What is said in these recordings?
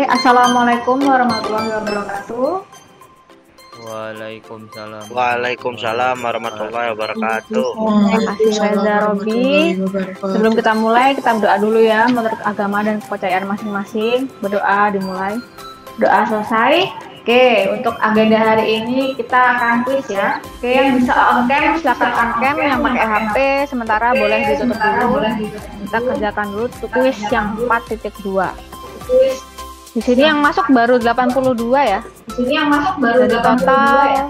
Assalamualaikum warahmatullahi wabarakatuh. Waalaikumsalam warahmatullahi wabarakatuh. Terima kasih Reza Robi. Sebelum kita mulai, kita berdoa dulu ya menurut agama dan kepercayaan masing-masing. Berdoa dimulai. Doa selesai. Oke, untuk agenda hari ini kita akan kuis ya. Oke, yang bisa on-cam silakan on-cam, yang pakai HP sementara boleh ditutup dulu. Kita kerjakan dulu kuis yang 4.2. Di sini yang masuk baru 82 ya. Dari total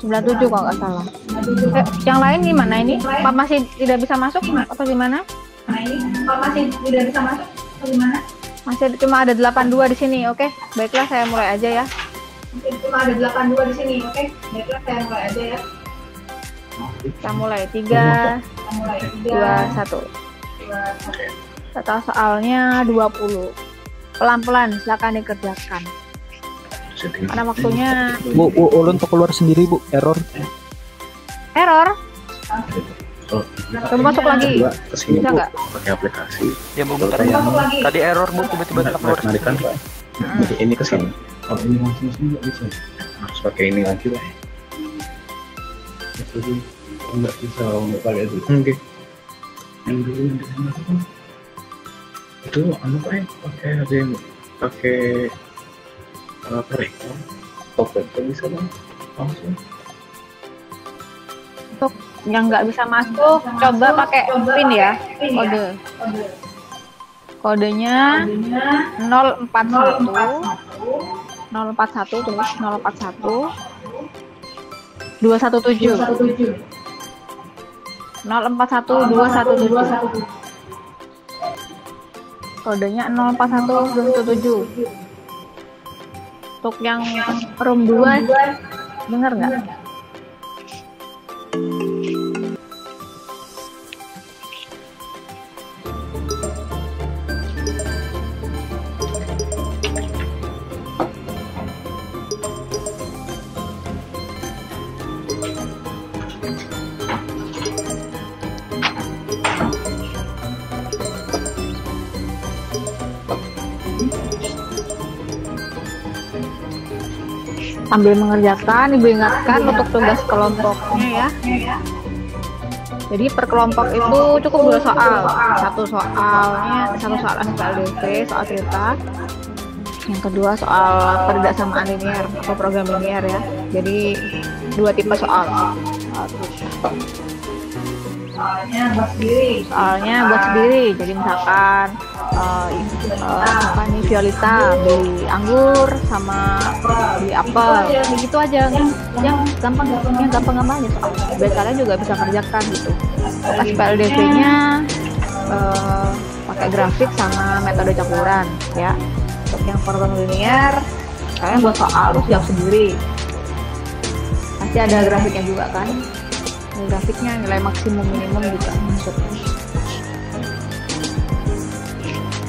197 kalau nggak salah. Yang lain gimana ini? Pak masih tidak bisa masuk atau gimana? Masih cuma ada 82 di sini. Oke, baiklah saya mulai aja ya. Kita mulai 3 2 1. Total soalnya 20. Pelan-pelan silakan dikerjakan. Karena waktunya Bu, ulun untuk keluar sendiri Bu, error. Coba masuk lagi. Kesini Bisa Bu, nggak? pakai aplikasi. Ya Bu, bentar ya. Tadi error Bu, tiba-tiba keluar. Kan Pak. Ini kesini. Oh, ini langsung sini nggak bisa. Harus pakai ini lagi lah. Jadi nggak bisa nggak pakai itu. Oke. Yang dulu yang di sana itu pakai ada yang pakai proyektor. Topet bisa bang langsung. Untuk yang nggak bisa masuk, coba pakai pin ya, kodenya 041 tulis 041 217 217 kodenya 041 217. Untuk yang room 2 dengar nggak? Sambil mengerjakan, Ibu ingatkan untuk tugas kelompoknya ya. Jadi per kelompok itu cukup 2 soal. Satu soal SPLDV, soal cerita. Yang kedua soal perdasamaan linear atau program linear ya. Jadi 2 tipe soal. Soalnya buat sendiri. Jadi misalkan apa nih, Violeta beli anggur sama beli apel, gitu aja. Yang gampang aja soal. Biar kalian juga bisa kerjakan gitu. SPLDV-nya pakai grafik sama metode campuran ya. Untuk yang program linear kalian buat soal terus jawab sendiri. Pasti ada grafiknya juga kan. Grafiknya nilai maksimum minimum juga masuk.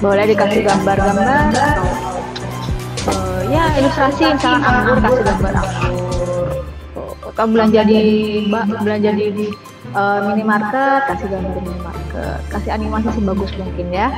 Boleh dikasih gambar-gambar atau ya ilustrasi, misalkan anggur kasih gambar anggur, atau belanja di minimarket kasih gambar minimarket, kasih animasi sebagus mungkin ya.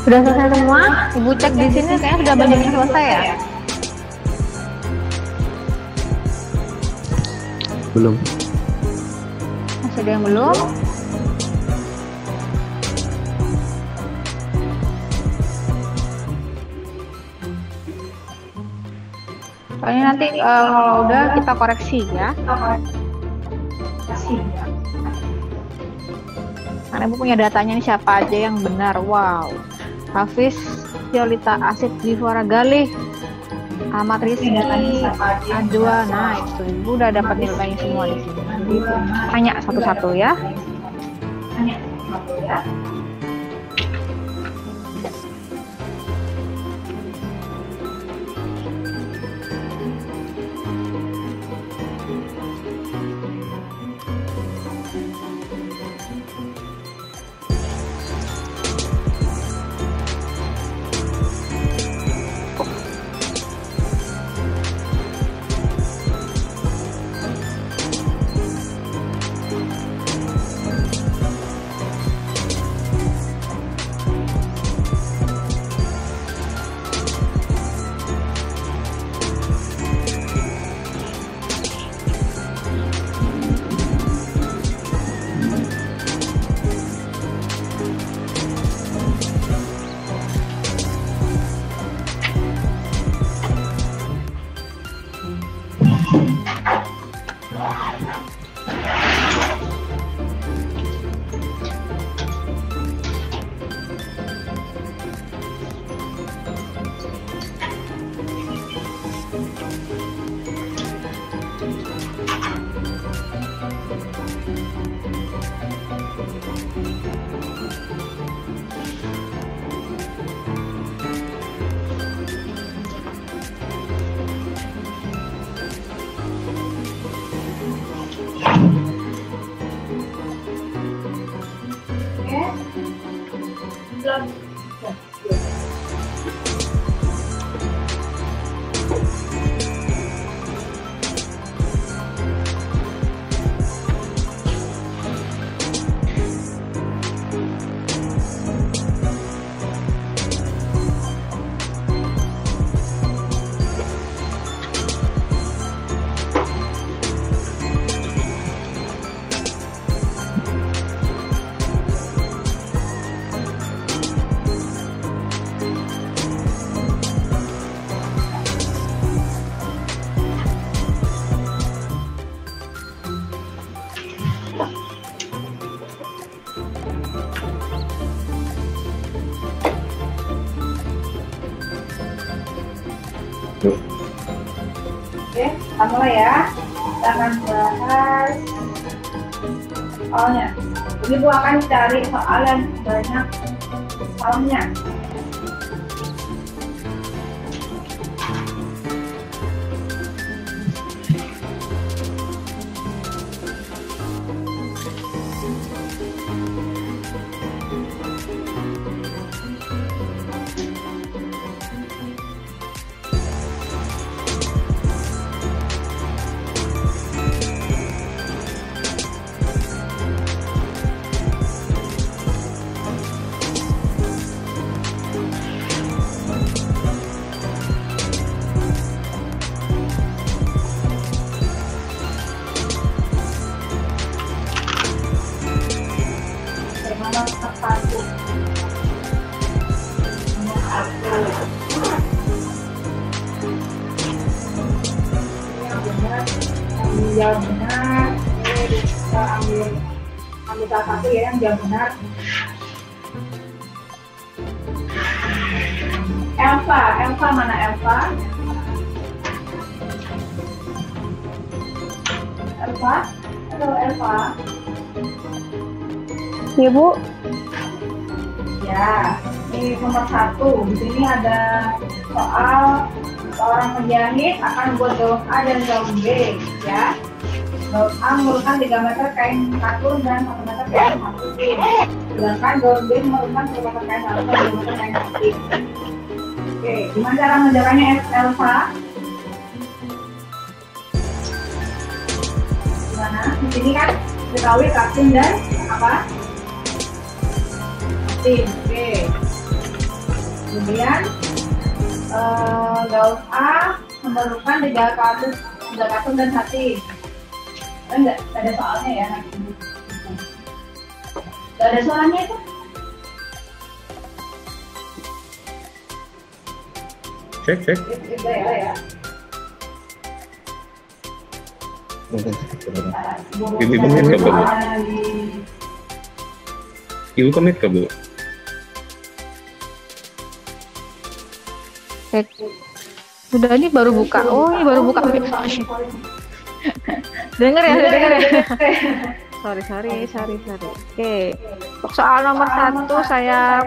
Sudah selesai semua? Ibu cek di sini kayaknya sudah banyak yang selesai ya? Belum. Masih ada yang belum? Soalnya nanti kalau udah kita koreksi ya. Karena Ibu punya datanya ini siapa aja yang benar. Wow. Hafiz Violita Asid Divora Galih, Ahmad Rizky Adwa. Nah itu Ibu udah dapat nilainya semua di sini. Jadi tanya satu-satu ya. Oke, kita mulai ya. Kita akan bahas soalnya. Jadi Bu akan cari soal yang banyak soalnya. Yang benar, kita ambil salah satu ya yang jawab benar. Elva mana Elva? Halo Elva. Iya Bu. Ya, ini nomor 1. Di sini ada soal seorang penjahit akan buat gaun A dan gaun B, ya. Gaun A memerlukan 3 meter kain katun dan 1 meter kain satin. Sedangkan gaun B memerlukan 1 meter kain katun dan 2 meter kain satin. Oke, gimana cara mengerjakannya Elva? Gimana? Di sini kan diketahui katun dan apa? Satin. Oke. Kemudian gaun A memerlukan 3 katun dan satin. Enggak ada soalnya ya nanti. Enggak ada soalnya itu. Cek. Itu ya. Ibu komit ke Bu? Ibu komit ke Bu? Sudah, ini baru buka. Oh, ini baru buka. Dengar ya. Sorry. Oke. Untuk soal nomor 1 saya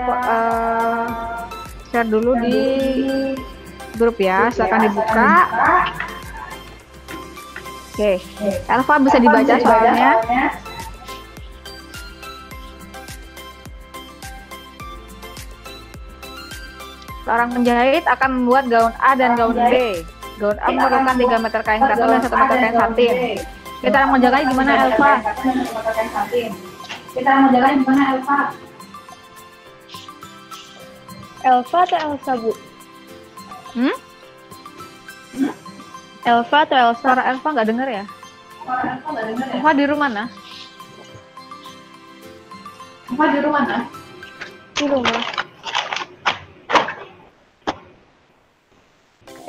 share dulu di grup ya. Silakan dibuka. Oke. Elva bisa dibaca soalnya. Seorang penjahit akan membuat gaun A dan gaun B. Gaun A memerlukan 3 meter kain katun dan 1 meter kain satin. Kita mengerjakannya gimana, Elva? Elva atau Elsa, Bu? Elva atau Elsa? Suara Elva nggak dengar ya? Elva di rumah mana? Di rumah.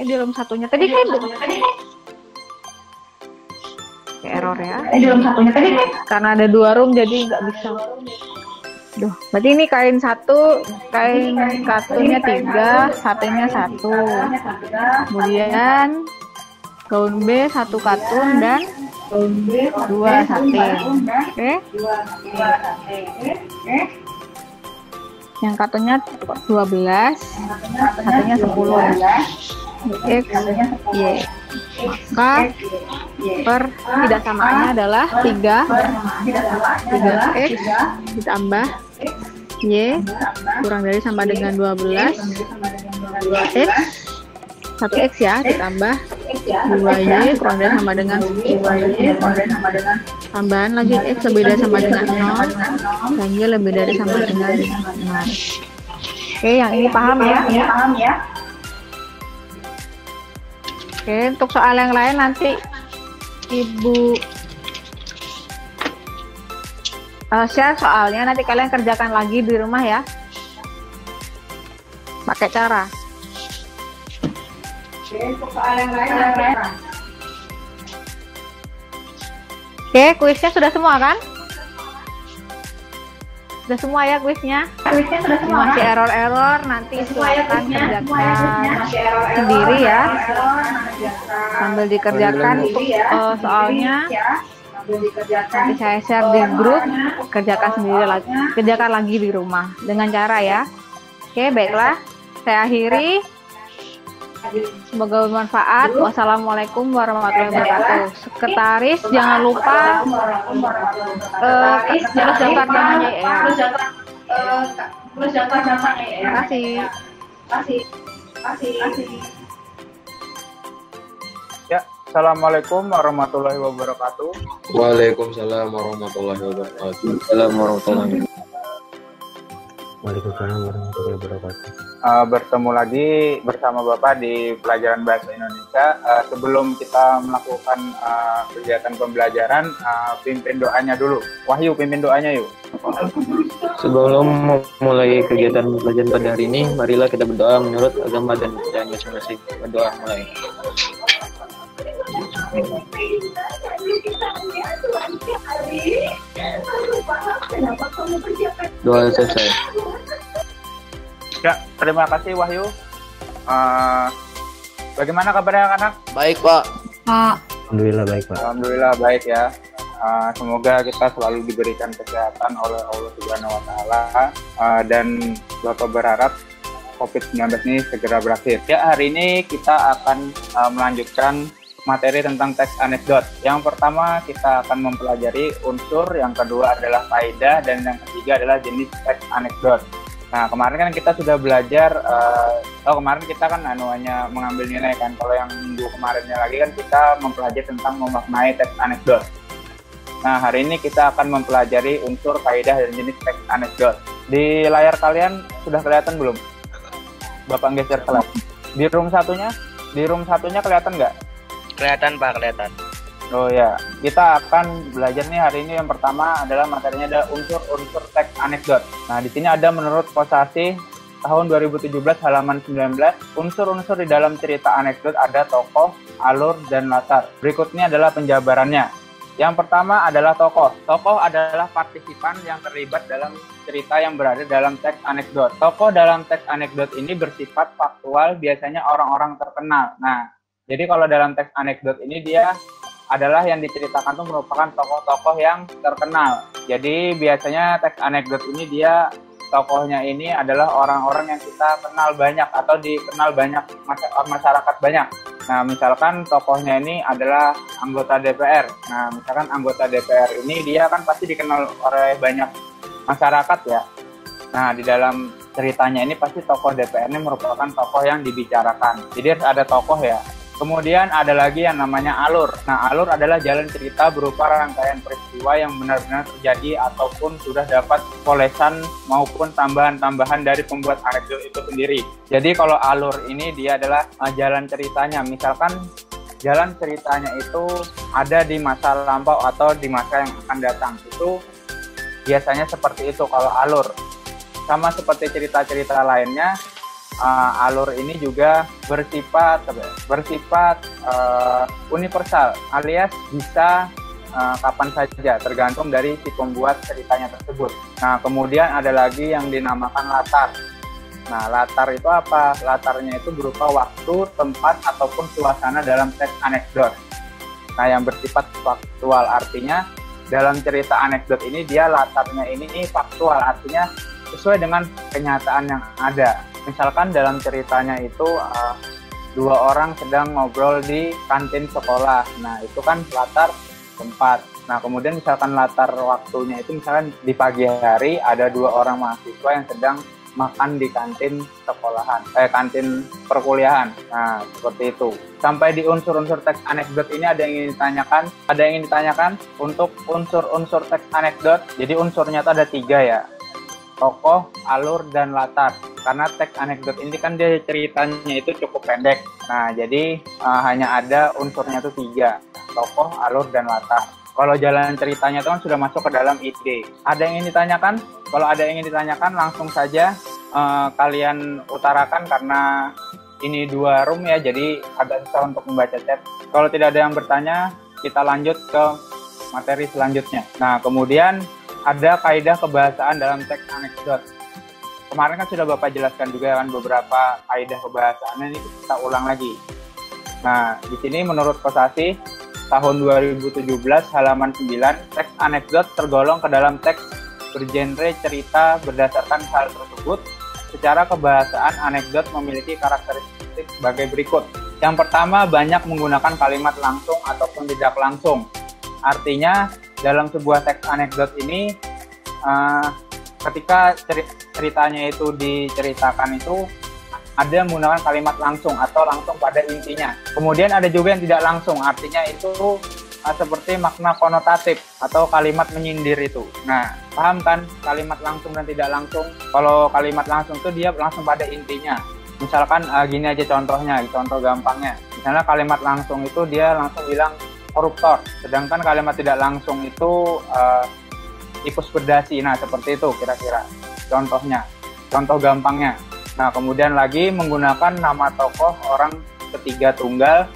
Di room satunya tadi kan error ya. Karena ada 2 room jadi nggak bisa. Duh, berarti ini kain 1, kain katunnya 3, satinnya 1. Kemudian gaun B 1 katun dan 2 satin. Oke. Yang katunnya 12, satinnya 10. X, Y. Maka tidak samaannya adalah 3x ditambah Y kurang dari sama dengan 12 X 1x ya ditambah 2Y kurang dari sama dengan 10. Tambahan lagi X lebih dari sama dengan 0 dan Y lebih dari sama dengan 0. Oke, yang ini paham ya? Oke, untuk soal yang lain nanti Ibu share soalnya, nanti kalian kerjakan lagi di rumah ya. Pakai cara. Oke, untuk soal yang lain. Oke, kuisnya sudah semua kan? Sudah semua ya kuisnya? Masih error-error, nanti silakan kerjakan sendiri ya. Sambil dikerjakan untuk soalnya. Nanti saya share di grup, kerjakan sendiri lagi, kerjakan lagi di rumah dengan cara ya. Oke, baiklah. Saya akhiri. Semoga bermanfaat. Wassalamualaikum warahmatullahi wabarakatuh. Sekretaris jangan lupa terus daftar namanya ya. Terima kasih. Ya, assalamualaikum warahmatullahi wabarakatuh. Waalaikumsalam warahmatullahi wabarakatuh. Waalaikumsalam warahmatullahi wabarakatuh. Bertemu lagi bersama Bapak di pelajaran Bahasa Indonesia. Sebelum kita melakukan kegiatan pembelajaran, pimpin doanya dulu. Wahyu, pimpin doanya yuk. Sebelum memulai kegiatan pelajaran pada hari ini, marilah kita berdoa menurut agama dan kepercayaan masing-masing. Berdoa mulai. Doa selesai. Ya, terima kasih Wahyu. Bagaimana kabarnya anak-anak? Baik, Pak. Alhamdulillah baik, Pak. Alhamdulillah baik ya. Semoga kita selalu diberikan kesehatan oleh Allah Subhanahu wa Ta'ala, dan Bapak berharap COVID-19 ini segera berakhir. Ya, hari ini kita akan melanjutkan materi tentang teks anekdot. Yang pertama kita akan mempelajari unsur, yang kedua adalah faedah, dan yang ketiga adalah jenis teks anekdot. Nah, kemarin kan kita sudah belajar, kemarin kita kan hanya mengambil nilai kan. Kalau yang minggu kemarinnya lagi kan kita mempelajari tentang memaknai teks anekdot. Nah, hari ini kita akan mempelajari unsur, faedah, dan jenis teks anekdot. Di layar kalian sudah kelihatan belum? Bapak geser kelas. Di room satunya kelihatan nggak? Kelihatan Pak, kelihatan. Oh ya, kita akan belajar nih hari ini. Yang pertama adalah materinya adalah unsur-unsur teks anekdot. Nah, di sini ada menurut Kosasih tahun 2017 halaman 19, unsur-unsur di dalam cerita anekdot ada tokoh, alur, dan latar. Berikutnya adalah penjabarannya. Yang pertama adalah tokoh. Tokoh adalah partisipan yang terlibat dalam cerita yang berada dalam teks anekdot. Tokoh dalam teks anekdot ini bersifat faktual, biasanya orang-orang terkenal. Nah, jadi kalau dalam teks anekdot ini dia adalah yang diceritakan itu merupakan tokoh-tokoh yang terkenal. Jadi biasanya teks anekdot ini dia tokohnya ini adalah orang-orang yang kita kenal banyak atau dikenal banyak masyarakat banyak. Nah, misalkan tokohnya ini adalah anggota DPR. Nah, misalkan anggota DPR ini dia kan pasti dikenal oleh banyak masyarakat ya. Nah, di dalam ceritanya ini pasti tokoh DPR ini merupakan tokoh yang dibicarakan. Jadi harus ada tokoh ya. Kemudian ada lagi yang namanya alur. Nah, alur adalah jalan cerita berupa rangkaian peristiwa yang benar-benar terjadi ataupun sudah dapat polesan maupun tambahan-tambahan dari pembuat anekdot itu sendiri. Jadi kalau alur ini dia adalah jalan ceritanya. Misalkan jalan ceritanya itu ada di masa lampau atau di masa yang akan datang. Itu biasanya seperti itu kalau alur. Sama seperti cerita-cerita lainnya, alur ini juga bersifat universal alias bisa kapan saja tergantung dari si pembuat ceritanya tersebut. Nah, kemudian ada lagi yang dinamakan latar. Nah, latar itu apa? Latarnya itu berupa waktu, tempat, ataupun suasana dalam teks anekdot. Nah, yang bersifat faktual artinya dalam cerita anekdot ini dia latarnya ini faktual, artinya sesuai dengan kenyataan yang ada. Misalkan dalam ceritanya itu dua orang sedang ngobrol di kantin sekolah. Nah, itu kan latar tempat. Nah, kemudian misalkan latar waktunya itu misalkan di pagi hari ada dua orang mahasiswa yang sedang makan di kantin sekolahan, kantin perkuliahan. Nah, seperti itu. Sampai di unsur-unsur teks anekdot ini ada yang ingin ditanyakan. Ada yang ingin ditanyakan untuk unsur-unsur teks anekdot. Jadi unsurnya itu ada 3 ya. Tokoh, alur, dan latar. Karena teks anekdot ini kan dia ceritanya itu cukup pendek. Nah, jadi hanya ada unsurnya itu 3. Tokoh, alur, dan latar. Kalau jalan ceritanya itu kan sudah masuk ke dalam ide. Ada yang ingin ditanyakan? Kalau ada yang ingin ditanyakan, langsung saja kalian utarakan karena ini 2 room ya, jadi agak susah untuk membaca chat. Kalau tidak ada yang bertanya, kita lanjut ke materi selanjutnya. Nah, kemudian ada kaidah kebahasaan dalam teks anekdot. Kemarin kan sudah Bapak jelaskan juga kan beberapa kaidah kebahasaannya, ini kita ulang lagi. Nah, di sini menurut Kosasih tahun 2017 halaman 9, teks anekdot tergolong ke dalam teks bergenre cerita berdasarkan hal tersebut. Secara kebahasaan, anekdot memiliki karakteristik sebagai berikut. Yang pertama, banyak menggunakan kalimat langsung ataupun tidak langsung. Artinya, dalam sebuah teks anekdot ini, ketika ceritanya itu diceritakan itu, ada yang menggunakan kalimat langsung atau langsung pada intinya. Kemudian ada juga yang tidak langsung, artinya itu seperti makna konotatif atau kalimat menyindir itu. Nah, paham kan kalimat langsung dan tidak langsung? Kalau kalimat langsung itu dia langsung pada intinya. Misalkan gini aja contohnya, contoh gampangnya. Misalnya kalimat langsung itu dia langsung bilang koruptor, sedangkan kalimat tidak langsung itu tikus berdasi. Nah, seperti itu kira-kira contohnya, contoh gampangnya. Nah, kemudian lagi menggunakan nama tokoh orang ketiga tunggal,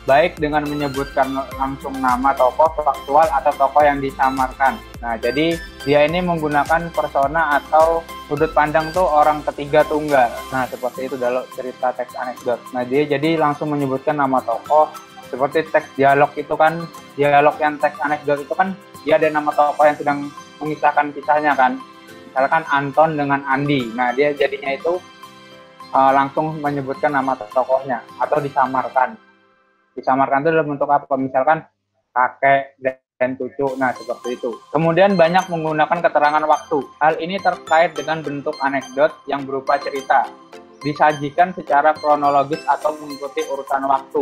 baik dengan menyebutkan langsung nama tokoh faktual atau tokoh yang disamarkan. Nah, jadi dia ini menggunakan persona atau sudut pandang tuh orang ketiga tunggal. Nah, seperti itu dalam cerita teks anekdot. Nah, dia jadi langsung menyebutkan nama tokoh. Seperti teks dialog itu kan, dialog yang teks anekdot itu kan dia ada nama tokoh yang sedang mengisahkan kisahnya kan. Misalkan Anton dengan Andi. Nah, dia jadinya itu langsung menyebutkan nama tokohnya atau disamarkan. Disamarkan itu dalam bentuk apa? Misalkan kakek dan cucu. Nah, seperti itu. Kemudian banyak menggunakan keterangan waktu. Hal ini terkait dengan bentuk anekdot yang berupa cerita. Disajikan secara kronologis atau mengikuti urutan waktu.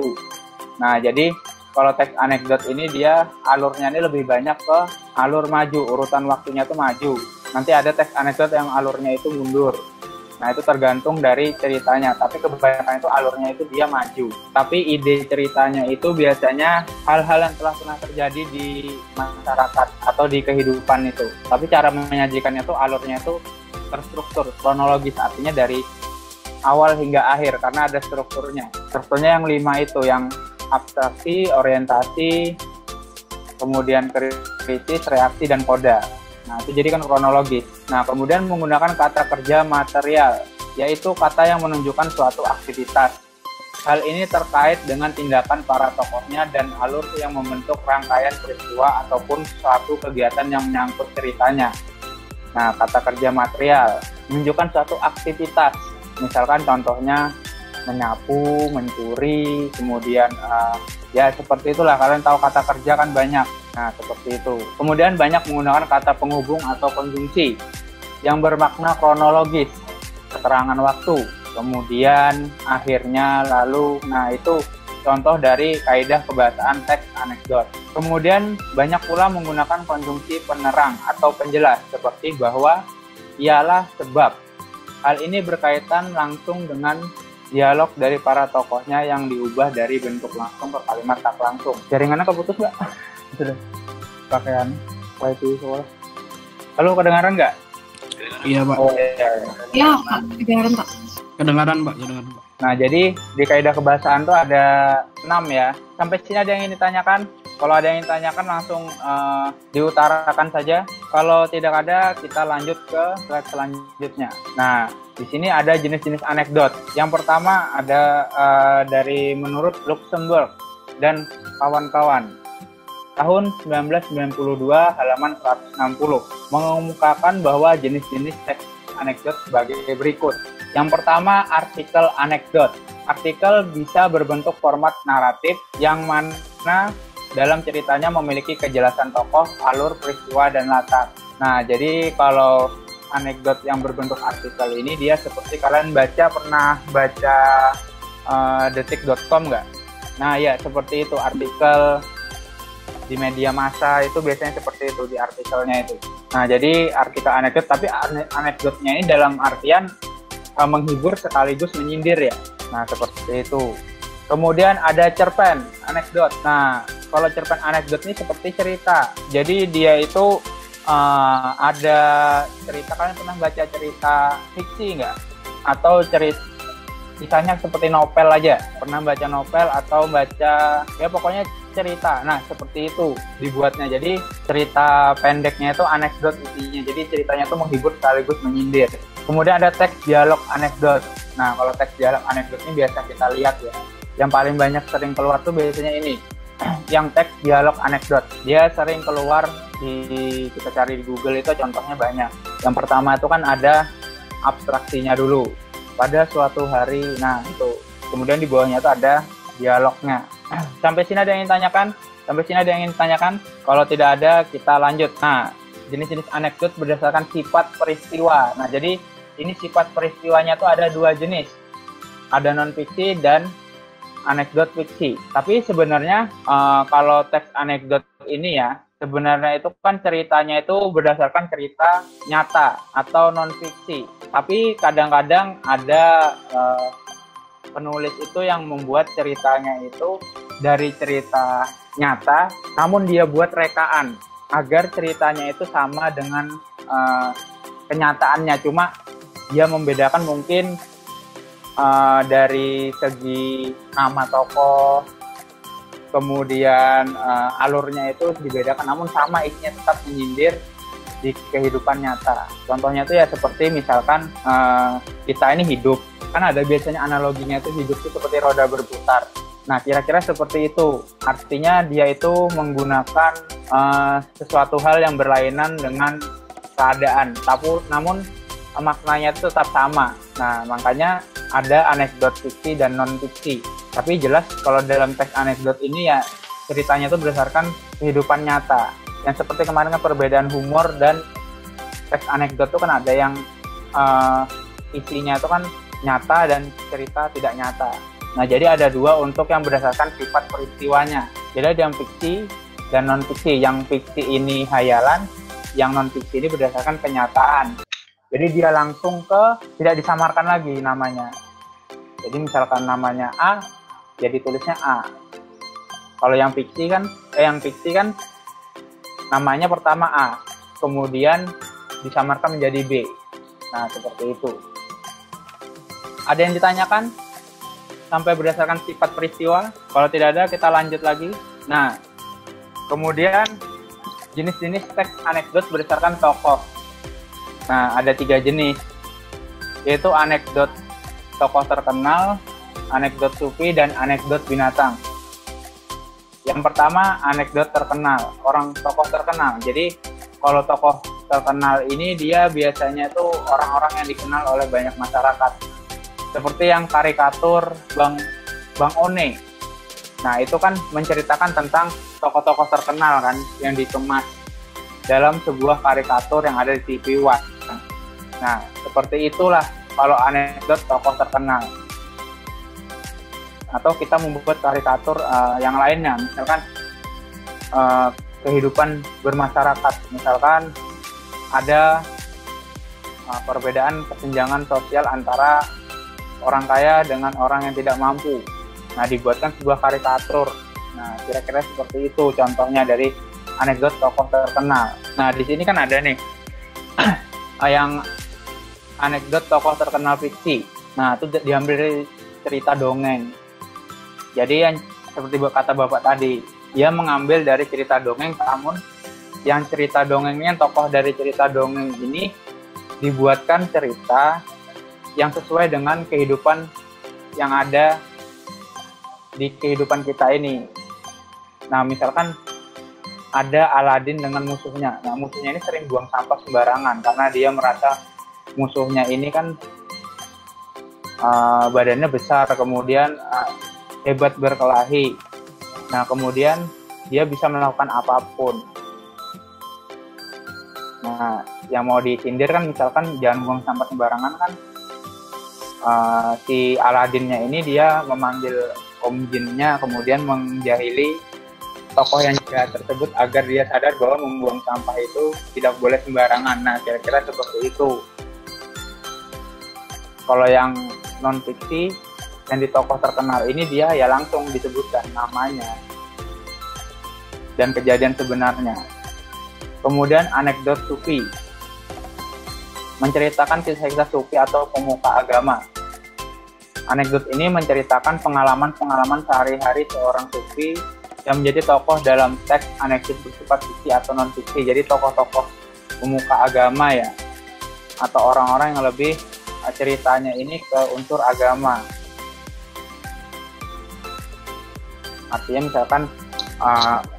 Nah, jadi kalau teks anekdot ini dia alurnya ini lebih banyak ke alur maju, urutan waktunya itu maju. Nanti ada teks anekdot yang alurnya itu mundur. Nah, itu tergantung dari ceritanya, tapi kebanyakan itu alurnya itu dia maju. Tapi ide ceritanya itu biasanya hal-hal yang telah pernah terjadi di masyarakat atau di kehidupan itu. Tapi cara menyajikannya itu alurnya itu terstruktur, kronologis, artinya dari awal hingga akhir karena ada strukturnya. Strukturnya yang 5 itu, yang abstraksi, orientasi, kemudian kritis, reaksi, dan koda. Nah, itu jadi kan kronologis. Nah, kemudian menggunakan kata kerja material, yaitu kata yang menunjukkan suatu aktivitas. Hal ini terkait dengan tindakan para tokohnya dan alur yang membentuk rangkaian peristiwa ataupun suatu kegiatan yang menyangkut ceritanya. Nah, kata kerja material menunjukkan suatu aktivitas. Misalkan contohnya menyapu, mencuri, kemudian ya seperti itulah, kalian tahu kata kerja kan banyak. Nah, seperti itu. Kemudian banyak menggunakan kata penghubung atau konjungsi yang bermakna kronologis, keterangan waktu, kemudian akhirnya, lalu. Nah, itu contoh dari kaidah kebahasaan teks anekdot. Kemudian banyak pula menggunakan konjungsi penerang atau penjelas seperti bahwa, ialah, sebab. Hal ini berkaitan langsung dengan dialog dari para tokohnya yang diubah dari bentuk langsung ke kalimat tak langsung. Jaringannya keputus nggak? Sudah pakaian wifi soal. Halo, kedengaran nggak? Iya, Pak. Oh iya. Ya, kedengaran Pak. Kedengaran, Pak. Nah, jadi di kaidah kebahasaan tuh ada 6 ya. Sampai sini ada yang ingin ditanyakan? Kalau ada yang ditanyakan langsung diutarakan saja. Kalau tidak ada, kita lanjut ke slide selanjutnya. Nah, di sini ada jenis-jenis anekdot. Yang pertama ada dari menurut Luxembourg dan kawan-kawan. Tahun 1992 halaman 160 mengemukakan bahwa jenis-jenis teks anekdot sebagai berikut. Yang pertama, artikel anekdot. Artikel bisa berbentuk format naratif yang mana dalam ceritanya memiliki kejelasan tokoh, alur, peristiwa, dan latar. Nah, jadi kalau anekdot yang berbentuk artikel ini dia seperti kalian pernah baca detik.com nggak? Nah, ya seperti itu, artikel di media massa itu biasanya seperti itu di artikelnya itu. Nah, jadi artikel anekdot, tapi anekdotnya ini dalam artian menghibur sekaligus menyindir ya. Nah, seperti itu. Kemudian ada cerpen anekdot. Nah, kalau cerpen anekdot ini seperti cerita. Jadi dia itu ada cerita, kalian pernah baca cerita fiksi nggak? Atau cerita misalnya seperti novel aja, pernah baca novel atau baca ya pokoknya cerita. Nah, seperti itu dibuatnya. Jadi cerita pendeknya itu anekdot isinya. Jadi ceritanya itu menghibur sekaligus menyindir. Kemudian ada teks dialog anekdot. Nah, kalau teks dialog anekdot ini biasa kita lihat ya. Yang paling banyak sering keluar tuh biasanya ini. Yang teks dialog anekdot. Dia sering keluar kita cari di Google itu contohnya banyak. Yang pertama itu kan ada abstraksinya dulu. Pada suatu hari, nah itu. Kemudian di bawahnya itu ada dialognya. Sampai sini ada yang ingin tanyakan? Sampai sini ada yang ingin tanyakan? Kalau tidak ada, kita lanjut. Nah, jenis-jenis anekdot berdasarkan sifat peristiwa. Nah, jadi ini sifat peristiwanya itu ada 2 jenis. Ada non-fiksi dan anekdot fiksi. Tapi sebenarnya kalau teks anekdot ini ya, sebenarnya itu kan ceritanya itu berdasarkan cerita nyata atau non-fiksi. Tapi kadang-kadang ada penulis itu yang membuat ceritanya itu dari cerita nyata, namun dia buat rekaan agar ceritanya itu sama dengan kenyataannya. Cuma dia membedakan mungkin dari segi nama tokoh, kemudian alurnya itu dibedakan, namun sama isinya tetap menyindir di kehidupan nyata. Contohnya itu ya seperti misalkan kita ini hidup, kan ada biasanya analoginya itu hidup itu seperti roda berputar. Nah, kira-kira seperti itu. Artinya dia itu menggunakan sesuatu hal yang berlainan dengan keadaan, namun maknanya itu tetap sama. Nah, makanya ada anekdot fiksi dan non-fiksi. Tapi jelas kalau dalam teks anekdot ini ya ceritanya itu berdasarkan kehidupan nyata. Yang seperti kemarin kan perbedaan humor dan teks anekdot itu kan ada yang isinya itu kan nyata dan cerita tidak nyata. Nah, jadi ada 2 untuk yang berdasarkan sifat peristiwanya. Jadi ada yang fiksi dan non-fiksi. Yang fiksi ini hayalan, yang non-fiksi ini berdasarkan kenyataan. Jadi dia langsung ke tidak disamarkan lagi namanya. Jadi misalkan namanya A, jadi tulisnya A. Kalau yang fiksi kan namanya pertama A, kemudian disamarkan menjadi B. Nah, seperti itu. Ada yang ditanyakan sampai berdasarkan sifat peristiwa? Kalau tidak ada, kita lanjut lagi. Nah, kemudian jenis-jenis teks anekdot berdasarkan tokoh. Nah, ada 3 jenis, yaitu anekdot tokoh terkenal, anekdot sufi, dan anekdot binatang. Yang pertama, anekdot terkenal, orang tokoh terkenal. Jadi, kalau tokoh terkenal ini dia biasanya itu orang-orang yang dikenal oleh banyak masyarakat. Seperti yang karikatur Bang One. Nah, itu kan menceritakan tentang tokoh-tokoh terkenal kan, yang dikemas dalam sebuah karikatur yang ada di TV One. Nah, seperti itulah kalau anekdot tokoh terkenal. Atau kita membuat karikatur yang lainnya, misalkan kehidupan bermasyarakat. Misalkan ada perbedaan kesenjangan sosial antara orang kaya dengan orang yang tidak mampu. Nah, dibuatkan sebuah karikatur. Nah, kira-kira seperti itu contohnya dari anekdot tokoh terkenal. Nah, di sini kan ada nih yang anekdot tokoh terkenal fiksi. Nah, itu diambil dari cerita dongeng. Jadi yang seperti kata Bapak tadi, dia mengambil dari cerita dongeng, namun yang cerita dongengnya, tokoh dari cerita dongeng ini dibuatkan cerita yang sesuai dengan kehidupan yang ada di kehidupan kita ini. Nah, misalkan ada Aladin dengan musuhnya. Nah, musuhnya ini sering buang sampah sembarangan karena dia merasa musuhnya ini kan badannya besar, kemudian hebat berkelahi. Nah, kemudian dia bisa melakukan apapun. Nah, yang mau disindir kan misalkan jangan buang sampah sembarangan kan. Si Aladinnya ini dia memanggil Om Jinnya, kemudian menjahili tokoh yang jahat tersebut agar dia sadar bahwa membuang sampah itu tidak boleh sembarangan. Nah, kira-kira seperti itu. Kalau yang non-fiksi, yang di tokoh terkenal ini dia ya langsung disebutkan namanya dan kejadian sebenarnya. Kemudian anekdot sufi, menceritakan kisah-kisah sufi atau pemuka agama. Anekdot ini menceritakan pengalaman-pengalaman sehari-hari seorang sufi yang menjadi tokoh dalam teks anekdot bersifat fiksi atau non-fiksi. Jadi tokoh-tokoh pemuka agama ya, atau orang-orang yang lebih ceritanya ini ke unsur agama. Artinya misalkan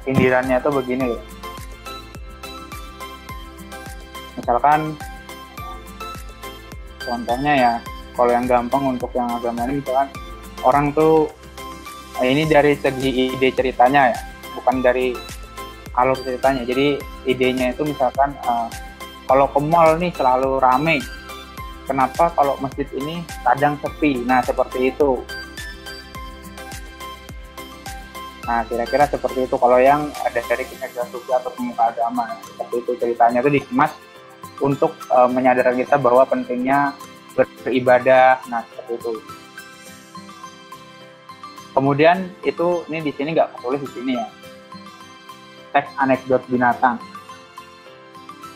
sindirannya itu begini. Misalkan contohnya ya, kalau yang gampang untuk yang agama ini, misalkan orang tuh ini dari segi ide ceritanya ya, bukan dari alur ceritanya. Jadi idenya itu misalkan kalau ke mall nih selalu rame, kenapa kalau masjid ini kadang sepi? Nah, seperti itu. Nah, kira-kira seperti itu kalau yang ada dari kisah-kisah sufi atau pemuka agama. Seperti itu ceritanya itu dikemas untuk menyadarkan kita bahwa pentingnya beribadah. Nah, seperti itu. Kemudian itu ini di sini nggak tertulis di sini ya. Teks anekdot binatang.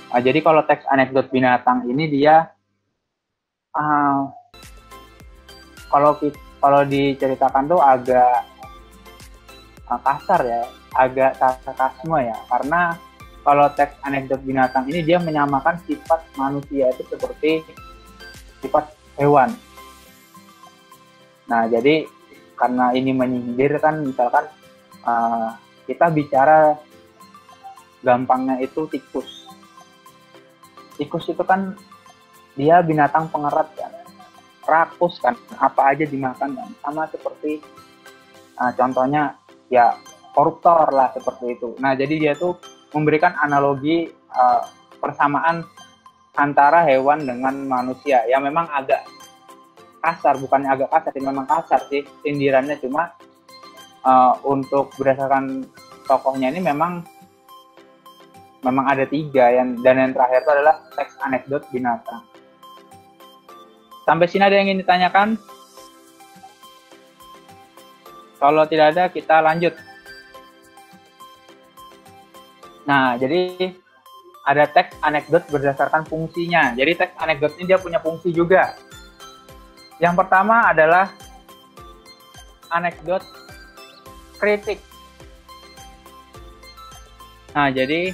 Nah, jadi kalau teks anekdot binatang ini dia kalau diceritakan tuh agak kasar ya, agak sarkasme ya, karena kalau teks anekdot binatang ini dia menyamakan sifat manusia itu seperti sifat hewan. Nah, jadi karena ini menyindir kan, misalkan kita bicara gampangnya itu tikus. Tikus itu kan dia binatang pengerat kan, rakus kan, apa aja dimakan kan, sama seperti contohnya ya koruptor lah seperti itu. Nah, jadi dia tuh memberikan analogi persamaan antara hewan dengan manusia yang memang agak kasar, bukannya agak kasar, memang kasar sih sindirannya, cuma untuk berdasarkan tokohnya ini memang ada 3 dan yang terakhir itu adalah teks anekdot binatang. Sampai sini ada yang ingin ditanyakan? Kalau tidak ada, kita lanjut. Nah, jadi ada teks anekdot berdasarkan fungsinya. Jadi teks anekdot ini dia punya fungsi juga. Yang pertama adalah anekdot kritik. Nah, jadi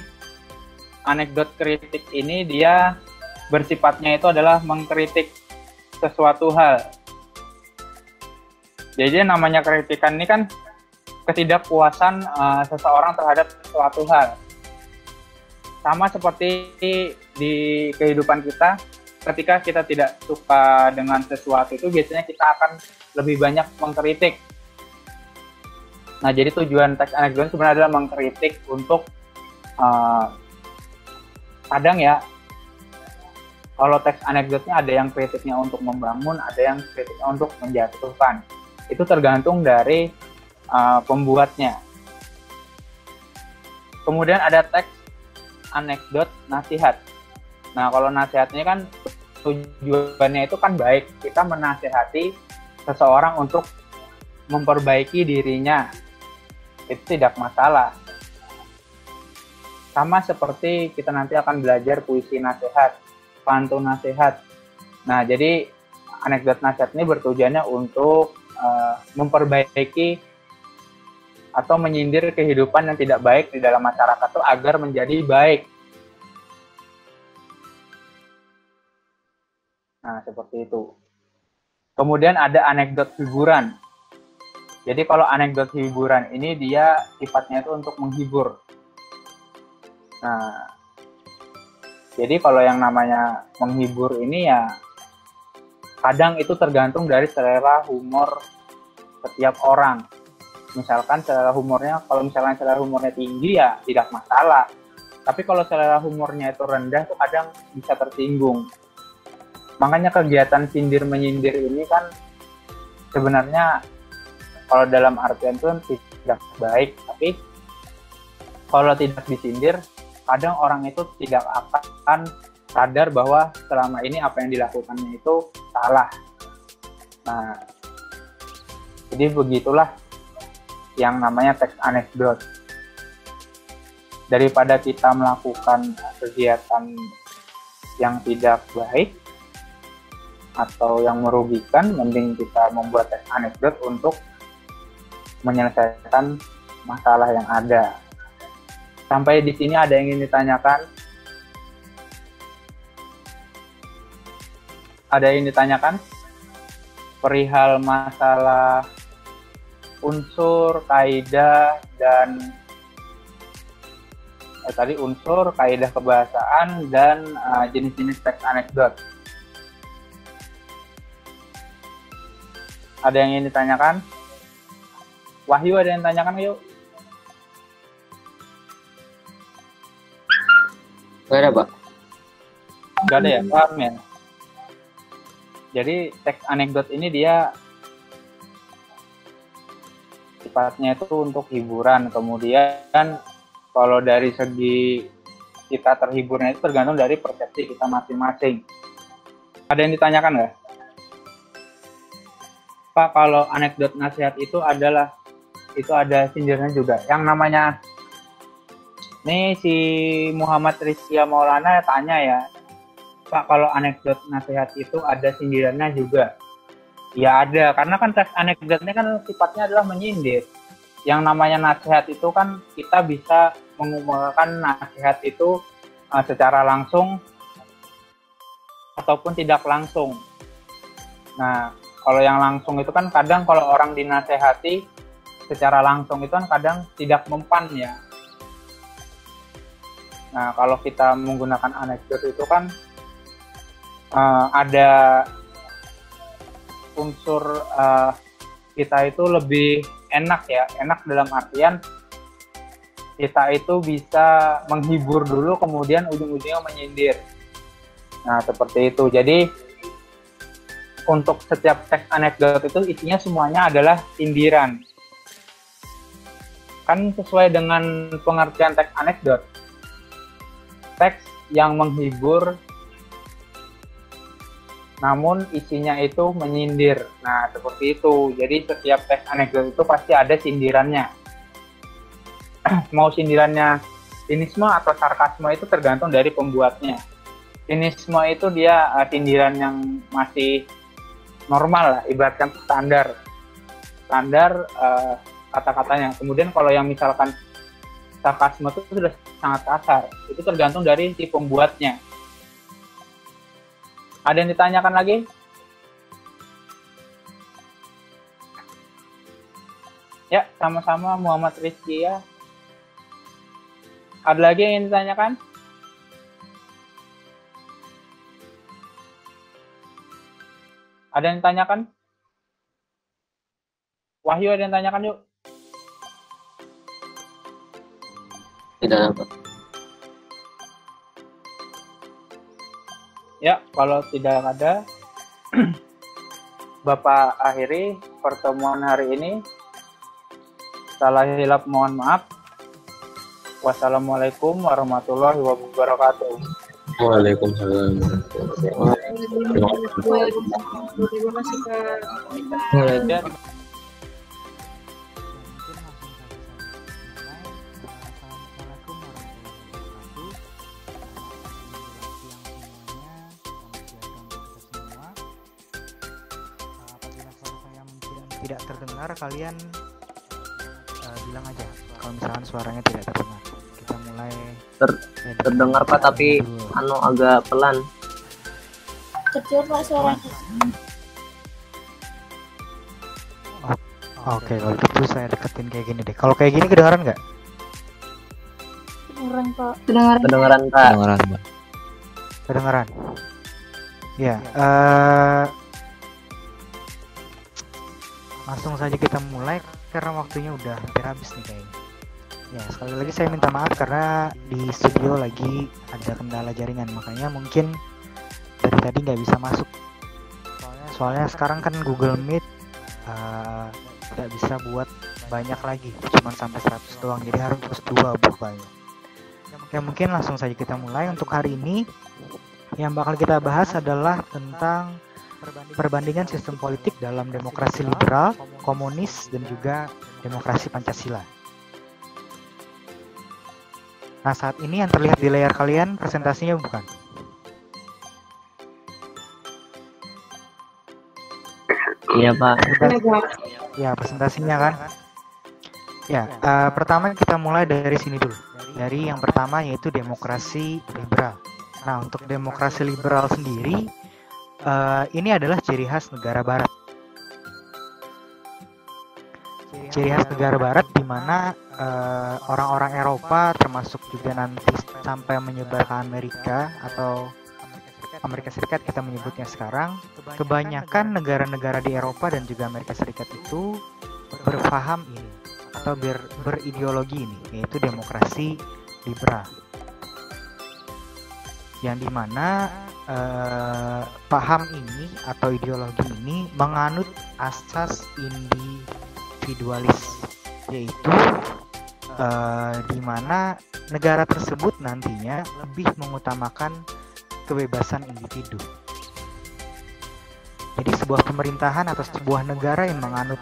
anekdot kritik ini dia bersifatnya itu adalah mengkritik sesuatu hal. Jadi namanya kritikan ini kan ketidakpuasan seseorang terhadap suatu hal. Sama seperti di kehidupan kita, ketika kita tidak suka dengan sesuatu itu biasanya kita akan lebih banyak mengkritik. Nah, jadi tujuan teks anekdot sebenarnya adalah mengkritik untuk kadang ya, kalau teks anekdotnya ada yang kritiknya untuk membangun, ada yang kritiknya untuk menjatuhkan. Itu tergantung dari pembuatnya. Kemudian ada teks anekdot nasihat. Nah, kalau nasihat ini kan tujuannya itu kan baik. Kita menasihati seseorang untuk memperbaiki dirinya. Itu tidak masalah. Sama seperti kita nanti akan belajar puisi nasihat, pantun nasihat. Nah, jadi anekdot nasihat ini bertujuannya untuk memperbaiki atau menyindir kehidupan yang tidak baik di dalam masyarakat itu agar menjadi baik. Nah, seperti itu. Kemudian ada anekdot hiburan. Jadi kalau anekdot hiburan ini dia sifatnya itu untuk menghibur. Nah, jadi kalau yang namanya menghibur ini ya kadang itu tergantung dari selera humor setiap orang. Misalkan selera humornya, kalau misalkan selera humornya tinggi ya tidak masalah. Tapi kalau selera humornya itu rendah tuh kadang bisa tersinggung. Makanya kegiatan sindir-menyindir ini kan sebenarnya kalau dalam artian itu tidak baik. Tapi kalau tidak disindir, kadang orang itu tidak akan sadar bahwa selama ini apa yang dilakukannya itu salah. Nah, jadi begitulah yang namanya teks anekdot. Daripada kita melakukan kegiatan yang tidak baik atau yang merugikan, mending kita membuat teks anekdot untuk menyelesaikan masalah yang ada. Sampai di sini ada yang ingin ditanyakan? Ada yang ditanyakan? Perihal masalah unsur, kaidah, dan tadi unsur, kaidah kebahasaan, dan jenis-jenis teks anekdot. Ada yang ingin ditanyakan? Wahyu, ada yang ditanyakan, yuk? Gak ada, Pak. Gak ada ya? Paham ya? Jadi teks anekdot ini dia sifatnya itu untuk hiburan. Kemudian kalau dari segi kita terhiburnya itu tergantung dari persepsi kita masing-masing. Ada yang ditanyakan nggak? Pak, kalau anekdot nasihat itu ada sindirnya juga. Yang namanya nih si Muhammad Rizkia Maulana tanya ya, Pak, kalau anekdot nasihat itu ada sindirannya juga? Ya ada, karena kan teks anekdotnya kan sifatnya adalah menyindir. Yang namanya nasihat itu kan kita bisa mengumumkan nasihat itu secara langsung ataupun tidak langsung. Nah, kalau yang langsung itu kan kadang kalau orang dinasehati secara langsung itu kan kadang tidak mempan ya. Nah, kalau kita menggunakan anekdot itu kan ada unsur kita itu lebih enak ya, enak dalam artian kita itu bisa menghibur dulu kemudian ujung-ujungnya menyindir. Nah, seperti itu. Jadi untuk setiap teks anekdot itu isinya semuanya adalah sindiran. Kan sesuai dengan pengertian teks anekdot. Teks yang menghibur namun isinya itu menyindir. Nah, seperti itu. Jadi setiap teks anekdot itu pasti ada sindirannya. Mau sindirannya sinisme atau sarkasme itu tergantung dari pembuatnya. Sinisme itu dia sindiran yang masih normal lah, ibaratkan standar kata-katanya. Kemudian kalau yang misalkan sarkasme itu sudah sangat kasar, itu tergantung dari si pembuatnya. Ada yang ditanyakan lagi? Ya, sama-sama Muhammad Rizky ya. Ada lagi yang ingin ditanyakan? Ada yang ditanyakan? Wahyu, ada yang tanyakan yuk? Tidak dapat. Ya, kalau tidak ada, Bapak akhiri pertemuan hari ini. Salah hilap mohon maaf. Wassalamualaikum warahmatullahi wabarakatuh. Waalaikumsalam. Terima kasih Kak. Ya. Tidak terdengar, kalian bilang aja kalau misalkan suaranya tidak terdengar. Kita mulai Terdengar Pak, tapi agak pelan. Kecil Pak suaranya. Oke, kalau gitu saya deketin kayak gini deh. Kalau kayak gini kedengaran nggak? Kedengeran Pak. Kedengaran Pak. Kedengaran. Ya, langsung saja kita mulai karena waktunya udah hampir habis nih kayaknya. Ya, sekali lagi saya minta maaf karena di studio lagi ada kendala jaringan, makanya mungkin dari tadi nggak bisa masuk. Soalnya sekarang kan Google Meet nggak bisa buat banyak lagi, cuma sampai 100 doang, jadi harus 2 bukanya. Ya, mungkin langsung saja kita mulai. Untuk hari ini yang bakal kita bahas adalah tentang perbandingan sistem politik dalam demokrasi liberal, komunis, dan juga demokrasi Pancasila. Nah, saat ini yang terlihat di layar kalian presentasinya bukan? Iya Pak. Ya, presentasinya kan? Ya, pertama kita mulai dari sini dulu. Dari yang pertama yaitu demokrasi liberal. Nah, untuk demokrasi liberal sendiri, ini adalah ciri khas negara barat. Ciri khas negara barat di mana orang-orang Eropa termasuk juga nanti sampai menyebar ke Amerika atau Amerika Serikat kita menyebutnya sekarang, kebanyakan negara-negara di Eropa dan juga Amerika Serikat itu berpaham ini atau berideologi ini, yaitu demokrasi liberal, yang dimana paham ini atau ideologi ini menganut asas individualis, yaitu di mana negara tersebut nantinya lebih mengutamakan kebebasan individu. Jadi sebuah pemerintahan atau sebuah negara yang menganut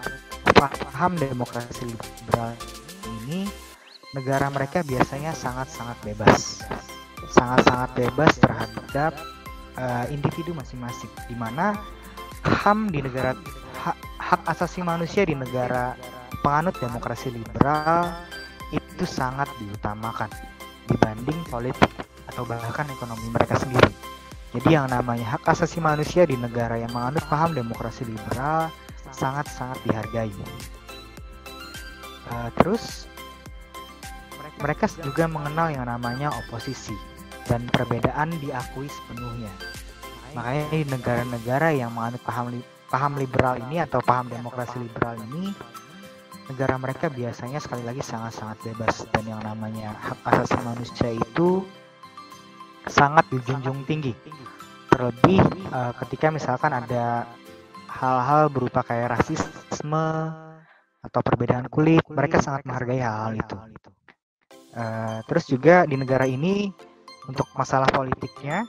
paham demokrasi liberal ini, negara mereka biasanya sangat-sangat bebas. Sangat-sangat bebas terhadap individu masing-masing, di mana HAM di negara hak asasi manusia di negara penganut demokrasi liberal itu sangat diutamakan dibanding politik atau bahkan ekonomi mereka sendiri. Jadi yang namanya hak asasi manusia di negara yang menganut paham demokrasi liberal sangat-sangat dihargai. Terus mereka juga mengenal yang namanya oposisi dan perbedaan diakui sepenuhnya. Makanya di negara-negara yang menganut paham liberal ini atau paham demokrasi liberal ini, negara mereka biasanya sekali lagi sangat-sangat bebas, dan yang namanya hak asasi manusia itu sangat dijunjung tinggi. Terlebih ketika misalkan ada hal-hal berupa kayak rasisme atau perbedaan kulit, mereka sangat menghargai hal-hal itu. Terus juga di negara ini untuk masalah politiknya,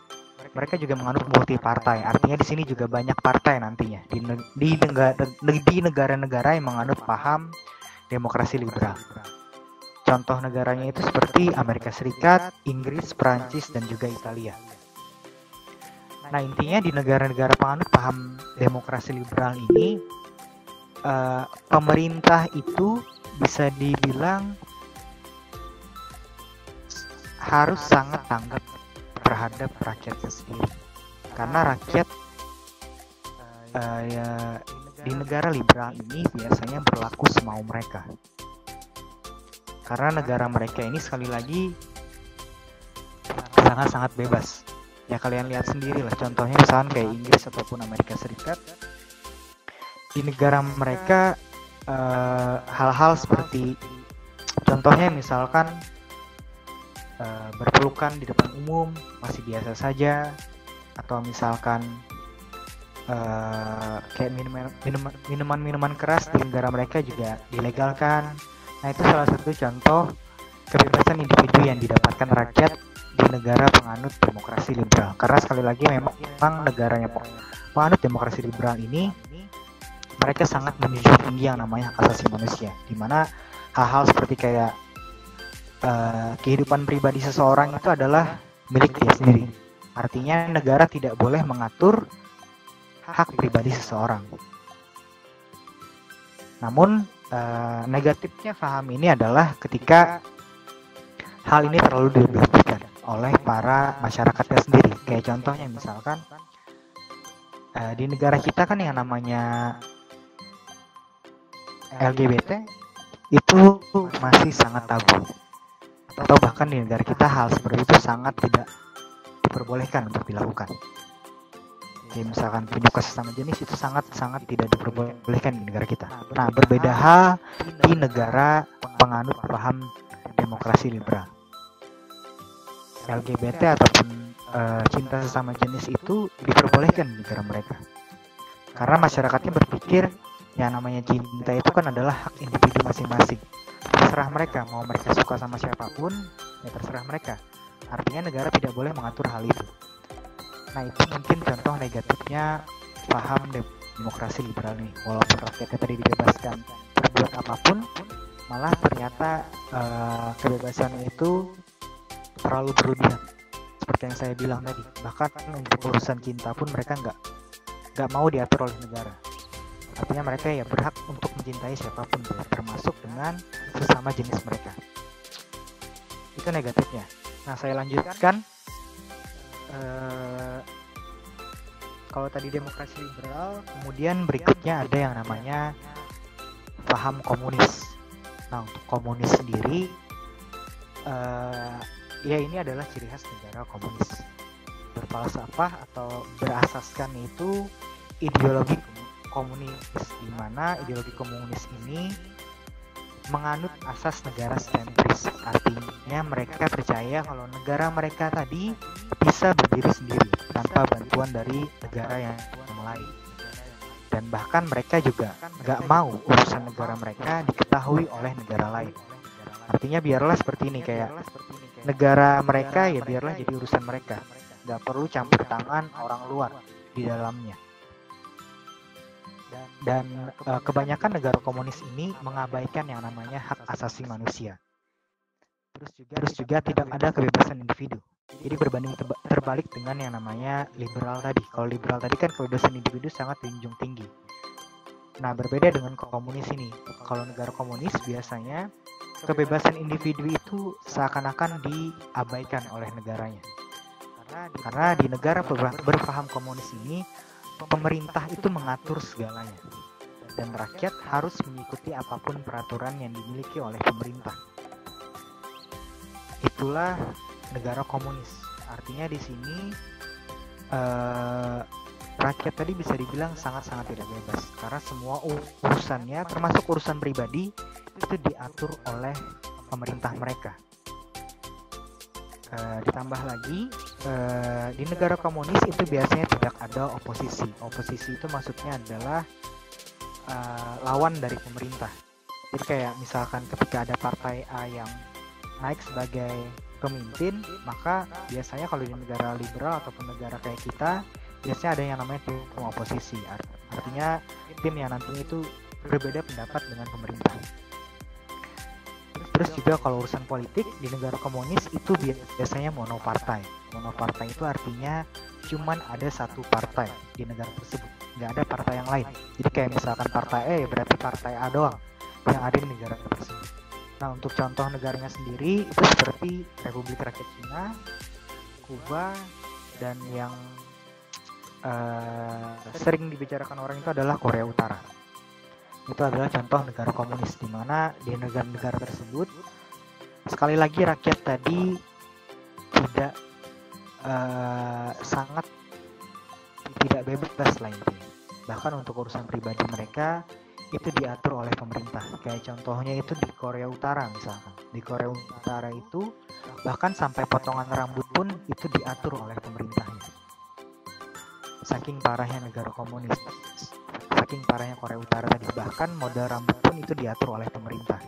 mereka juga menganut multi partai. Artinya di sini juga banyak partai nantinya di negara-negara yang menganut paham demokrasi liberal. Contoh negaranya itu seperti Amerika Serikat, Inggris, Prancis, dan juga Italia. Nah, intinya di negara-negara penganut paham demokrasi liberal ini, pemerintah itu bisa dibilang harus sangat tanggap terhadap rakyatnya sendiri. Karena rakyat di negara liberal ini biasanya berlaku semau mereka. Karena negara mereka ini sekali lagi sangat-sangat bebas. Ya kalian lihat sendiri lah, contohnya misalkan kayak Inggris ataupun Amerika Serikat. Di negara mereka hal-hal seperti contohnya misalkan berpelukan di depan umum masih biasa saja, atau misalkan kayak minuman keras di negara mereka juga dilegalkan. Nah, itu salah satu contoh kebebasan individu yang didapatkan rakyat di negara penganut demokrasi liberal. Karena sekali lagi memang negaranya penganut demokrasi liberal ini mereka sangat menjunjung tinggi yang namanya hak asasi manusia, di mana hal-hal seperti kayak kehidupan pribadi seseorang itu adalah milik dia sendiri. Artinya negara tidak boleh mengatur hak pribadi seseorang. Namun negatifnya paham ini adalah ketika hal ini terlalu dilebihkan oleh para masyarakatnya sendiri. Kayak contohnya misalkan di negara kita kan yang namanya LGBT itu masih sangat tabu, atau bahkan di negara kita hal seperti itu sangat tidak diperbolehkan untuk dilakukan. Jadi misalkan penyuka sesama jenis itu sangat-sangat tidak diperbolehkan di negara kita. Nah, berbeda hal di negara penganut paham demokrasi liberal. LGBT ataupun cinta sesama jenis itu diperbolehkan di negara mereka. Karena masyarakatnya berpikir yang namanya cinta itu kan adalah hak individu masing-masing. Terserah mereka, mau mereka suka sama siapapun, ya terserah mereka. Artinya negara tidak boleh mengatur hal itu. Nah, itu mungkin contoh negatifnya paham demokrasi liberal nih. Walaupun rakyatnya tadi dibebaskan berbuat apapun, malah ternyata kebebasan itu terlalu berlebihan. Seperti yang saya bilang tadi, bahkan untuk urusan cinta pun mereka nggak mau diatur oleh negara. Artinya mereka ya berhak untuk mencintai siapapun, termasuk dengan sesama jenis mereka. Itu negatifnya. Nah, saya lanjutkan. Kalau tadi demokrasi liberal, kemudian berikutnya ada yang namanya paham komunis. Nah, untuk komunis sendiri, ya ini adalah ciri khas negara komunis. Berfalsafah atau berasaskan itu ideologi komunis, di mana ideologi komunis ini menganut asas negara sentris. Artinya mereka percaya kalau negara mereka tadi bisa berdiri sendiri tanpa bantuan dari negara yang lain. Dan bahkan mereka juga nggak mau urusan negara mereka diketahui oleh negara lain. Artinya biarlah seperti ini, kayak negara mereka ya biarlah jadi urusan mereka, nggak perlu campur tangan orang luar di dalamnya. Dan kebanyakan negara komunis ini mengabaikan yang namanya hak asasi manusia. Terus juga tidak ada kebebasan individu. Jadi berbanding terbalik dengan yang namanya liberal tadi. Kalau liberal tadi kan kebebasan individu sangat dijunjung tinggi. Nah, berbeda dengan komunis ini. Kalau negara komunis biasanya kebebasan individu itu seakan-akan diabaikan oleh negaranya. Karena di negara berpaham komunis ini, pemerintah itu mengatur segalanya, dan rakyat harus mengikuti apapun peraturan yang dimiliki oleh pemerintah. Itulah negara komunis. Artinya di sini rakyat tadi bisa dibilang sangat-sangat tidak bebas, karena semua urusannya, termasuk urusan pribadi, itu diatur oleh pemerintah mereka. Ditambah lagi di negara komunis itu biasanya tidak ada oposisi. Oposisi itu maksudnya adalah lawan dari pemerintah. Jadi kayak misalkan ketika ada partai A yang naik sebagai pemimpin, maka biasanya kalau di negara liberal ataupun negara kayak kita, biasanya ada yang namanya tim oposisi. Artinya tim yang nantinya itu berbeda pendapat dengan pemerintah. Terus juga kalau urusan politik di negara komunis itu biasanya monopartai. Monopartai itu artinya cuman ada satu partai di negara tersebut, nggak ada partai yang lain. Jadi kayak misalkan partai E berarti partai A doang yang ada di negara tersebut. Nah, untuk contoh negaranya sendiri itu seperti Republik Rakyat Cina, Kuba, dan yang sering dibicarakan orang itu adalah Korea Utara. Itu adalah contoh negara komunis, di mana di negara-negara tersebut sekali lagi rakyat tadi tidak sangat tidak bebas lah intinya. Bahkan untuk urusan pribadi mereka itu diatur oleh pemerintah. Kayak contohnya itu di Korea Utara misalkan. Di Korea Utara itu bahkan sampai potongan rambut pun itu diatur oleh pemerintahnya. Saking parahnya negara komunis, saking parahnya Korea Utara tadi, bahkan model rambut pun itu diatur oleh pemerintah.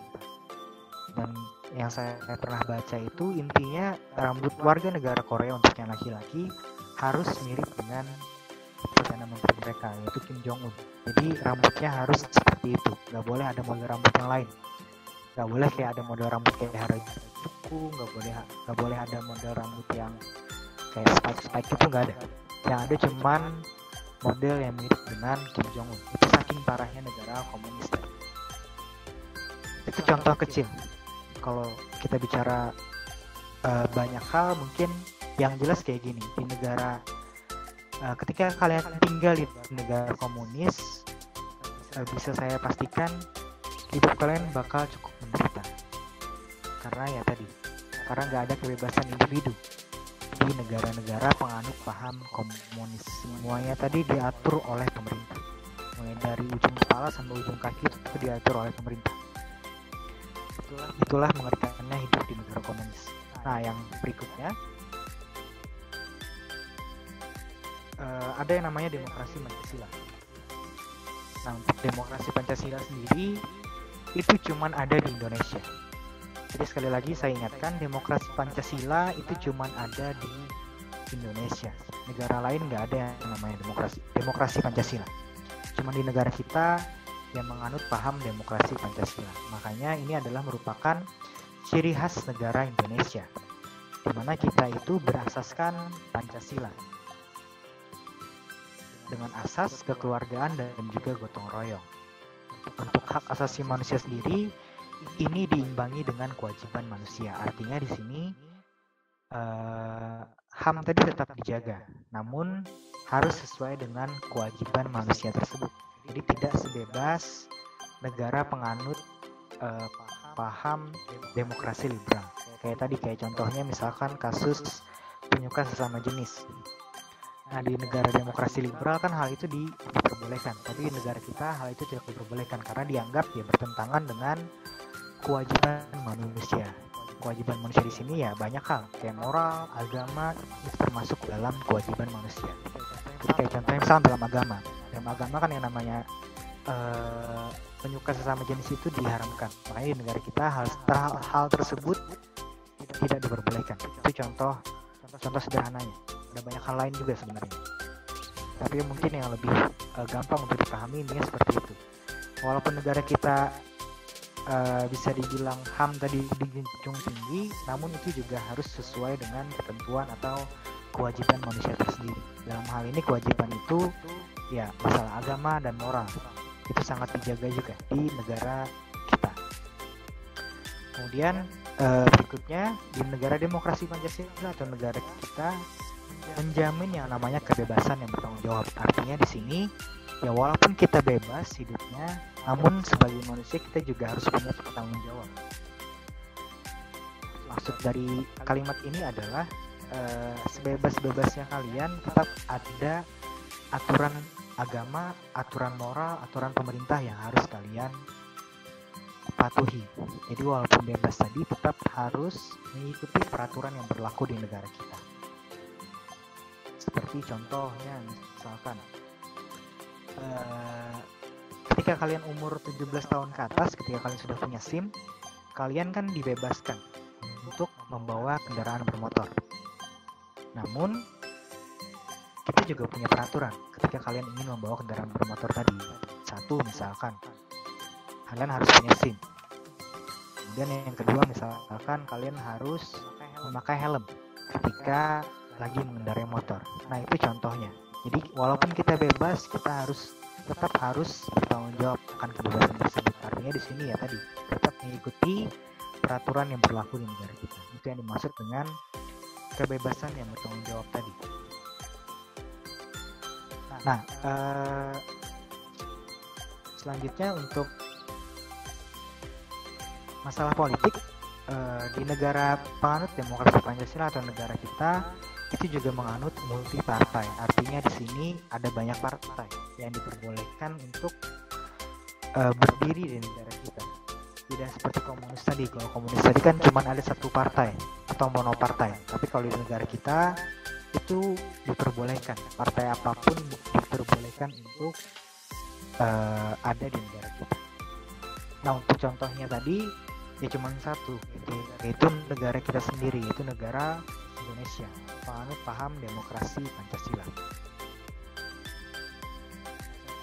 Dan yang saya pernah baca itu intinya rambut warga negara Korea untuk yang laki-laki harus mirip dengan Perdana Menteri mereka, yaitu Kim Jong Un. Jadi rambutnya harus seperti itu, nggak boleh ada model rambut yang lain. Nggak boleh kayak ada model rambut kayak Harajuku, nggak boleh ada model rambut yang kayak spike itu, nggak ada. Yang ada cuman model yang mirip dengan Kim Jong Un. Itu saking parahnya negara komunis tadi. Itu contoh kecil. Kalau kita bicara banyak hal, mungkin yang jelas kayak gini. Di negara ketika kalian tinggal di negara komunis, bisa saya pastikan hidup kalian bakal cukup menderita. Karena ya tadi, karena nggak ada kebebasan individu. Di negara-negara penganut paham komunis, semuanya tadi diatur oleh pemerintah, mulai dari ujung kepala sampai ujung kaki itu diatur oleh pemerintah. Itulah mengerikannya hidup di negara komunis. Nah, yang berikutnya ada yang namanya demokrasi Pancasila. Nah, untuk demokrasi Pancasila sendiri itu cuman ada di Indonesia. Jadi sekali lagi saya ingatkan, demokrasi Pancasila itu cuman ada di Indonesia. Negara lain nggak ada yang namanya demokrasi Pancasila. Cuman di negara kita yang menganut paham demokrasi Pancasila. Makanya ini adalah merupakan ciri khas negara Indonesia, di mana kita itu berasaskan Pancasila dengan asas kekeluargaan dan juga gotong royong. Untuk hak asasi manusia sendiri ini diimbangi dengan kewajiban manusia. Artinya di sini HAM tadi tetap dijaga, namun harus sesuai dengan kewajiban manusia tersebut. Jadi tidak sebebas negara penganut paham demokrasi liberal. Kayak contohnya misalkan kasus penyuka sesama jenis. Nah, di negara demokrasi liberal kan hal itu diperbolehkan, tapi di negara kita hal itu tidak diperbolehkan karena dianggap ya bertentangan dengan kewajiban manusia. Kewajiban manusia di sini ya banyak hal, kayak moral, agama itu termasuk dalam kewajiban manusia. Jadi kayak contohnya misalnya dalam agama kan yang namanya penyuka sesama jenis itu diharamkan. Makanya di negara kita hal tersebut tidak diperbolehkan. Itu contoh sederhananya. Ada banyak hal lain juga sebenarnya. Tapi mungkin yang lebih gampang untuk dipahami intinya seperti itu. Walaupun negara kita bisa dibilang HAM tadi dijunjung tinggi, namun itu juga harus sesuai dengan ketentuan atau kewajiban manusia tersendiri. Dalam hal ini kewajiban itu ya masalah agama dan moral itu sangat dijaga juga di negara kita. Kemudian berikutnya di negara demokrasi Pancasila atau negara kita menjamin yang namanya kebebasan yang bertanggung jawab. Artinya di sini ya walaupun kita bebas hidupnya, namun sebagai manusia kita juga harus punya tanggung jawab. Maksud dari kalimat ini adalah sebebas-bebasnya kalian tetap ada aturan agama, aturan moral, aturan pemerintah yang harus kalian patuhi. Jadi walaupun bebas tadi tetap harus mengikuti peraturan yang berlaku di negara kita. Seperti contohnya misalkan ketika kalian umur 17 tahun ke atas, ketika kalian sudah punya SIM, kalian kan dibebaskan untuk membawa kendaraan bermotor. Namun kita juga punya peraturan ketika kalian ingin membawa kendaraan bermotor tadi. Satu, misalkan kalian harus punya SIM. Kemudian yang kedua, misalkan kalian harus memakai helm ketika lagi mengendarai motor. Nah, itu contohnya. Jadi walaupun kita bebas, kita tetap harus bertanggung jawab akan kebebasan tersebut. Artinya di sini ya tadi tetap mengikuti peraturan yang berlaku di negara kita. Itu yang dimaksud dengan kebebasan yang bertanggung jawab tadi. Nah, selanjutnya untuk masalah politik di negara penganut demokrasi Pancasila atau negara kita itu juga menganut multi partai. Artinya di sini ada banyak partai yang diperbolehkan untuk berdiri di negara kita. Tidak seperti komunis tadi. Kalau komunis tadi kan cuma ada satu partai atau monopartai. Tapi kalau di negara kita itu diperbolehkan, partai apapun diperbolehkan untuk ada di negara kita. Nah, untuk contohnya tadi ya cuma satu, yaitu negara kita sendiri, yaitu negara Indonesia, penganut paham demokrasi Pancasila.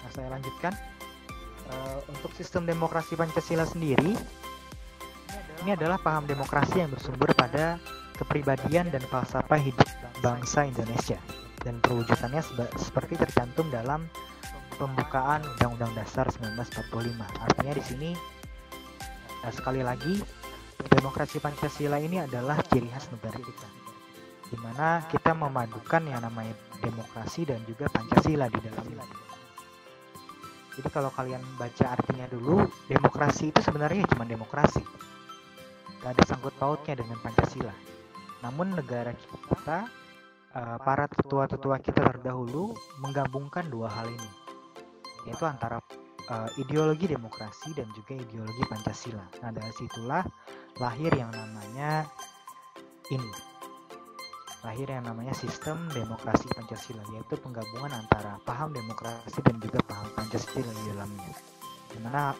Nah, saya lanjutkan. Untuk sistem demokrasi Pancasila sendiri, ini adalah paham demokrasi yang bersumber pada kepribadian dan falsafah hidup bangsa Indonesia, dan perwujudannya seperti tercantum dalam pembukaan Undang-Undang Dasar 1945. Artinya di sini sekali lagi, demokrasi Pancasila ini adalah ciri khas negara kita, di mana kita memadukan yang namanya demokrasi dan juga Pancasila di dalamnya. Jadi kalau kalian baca artinya dulu, demokrasi itu sebenarnya cuma demokrasi, gak ada sangkut pautnya dengan Pancasila. Namun negara kita, para tetua-tetua kita terdahulu menggabungkan dua hal ini, yaitu antara ideologi demokrasi dan juga ideologi Pancasila. Nah, dari situlah lahir yang namanya sistem demokrasi Pancasila, yaitu penggabungan antara paham demokrasi dan juga paham Pancasila di dalamnya. Dimana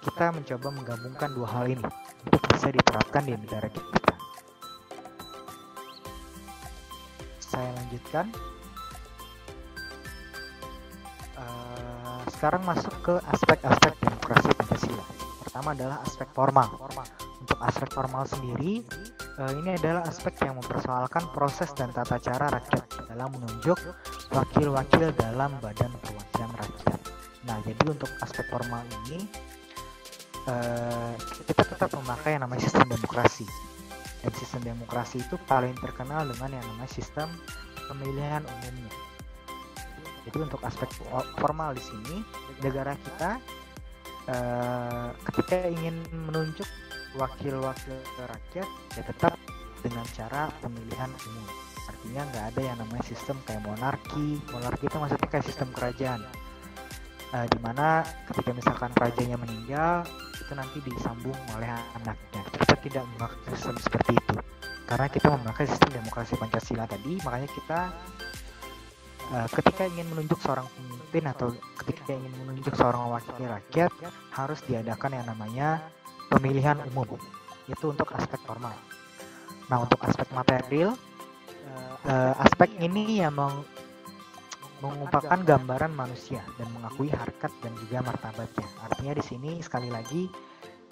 kita mencoba menggabungkan dua hal ini untuk bisa diterapkan di negara kita. Saya lanjutkan. Sekarang masuk ke aspek-aspek demokrasi Pancasila. Pertama adalah aspek formal. Untuk aspek formal sendiri, ini adalah aspek yang mempersoalkan proses dan tata cara rakyat dalam menunjuk wakil-wakil dalam badan perwakilan rakyat. Nah, jadi untuk aspek formal ini kita tetap memakai yang namanya sistem demokrasi. Dan sistem demokrasi itu paling terkenal dengan yang namanya sistem pemilihan umumnya. Jadi untuk aspek formal di sini, negara kita ketika ingin menunjuk wakil-wakil rakyat ya tetap dengan cara pemilihan umum. Artinya nggak ada yang namanya sistem kayak monarki. Monarki itu maksudnya kayak sistem kerajaan, dimana ketika misalkan rajanya meninggal itu nanti disambung oleh anaknya. Kita tidak memakai sistem seperti itu karena kita memakai sistem demokrasi Pancasila tadi. Makanya kita ketika ingin menunjuk seorang pemimpin atau ketika ingin menunjuk seorang wakil rakyat harus diadakan yang namanya pemilihan umum. Itu untuk aspek formal. Nah, untuk aspek material, aspek ini yang mengumpulkan gambaran manusia dan mengakui harkat dan juga martabatnya. Artinya di sini sekali lagi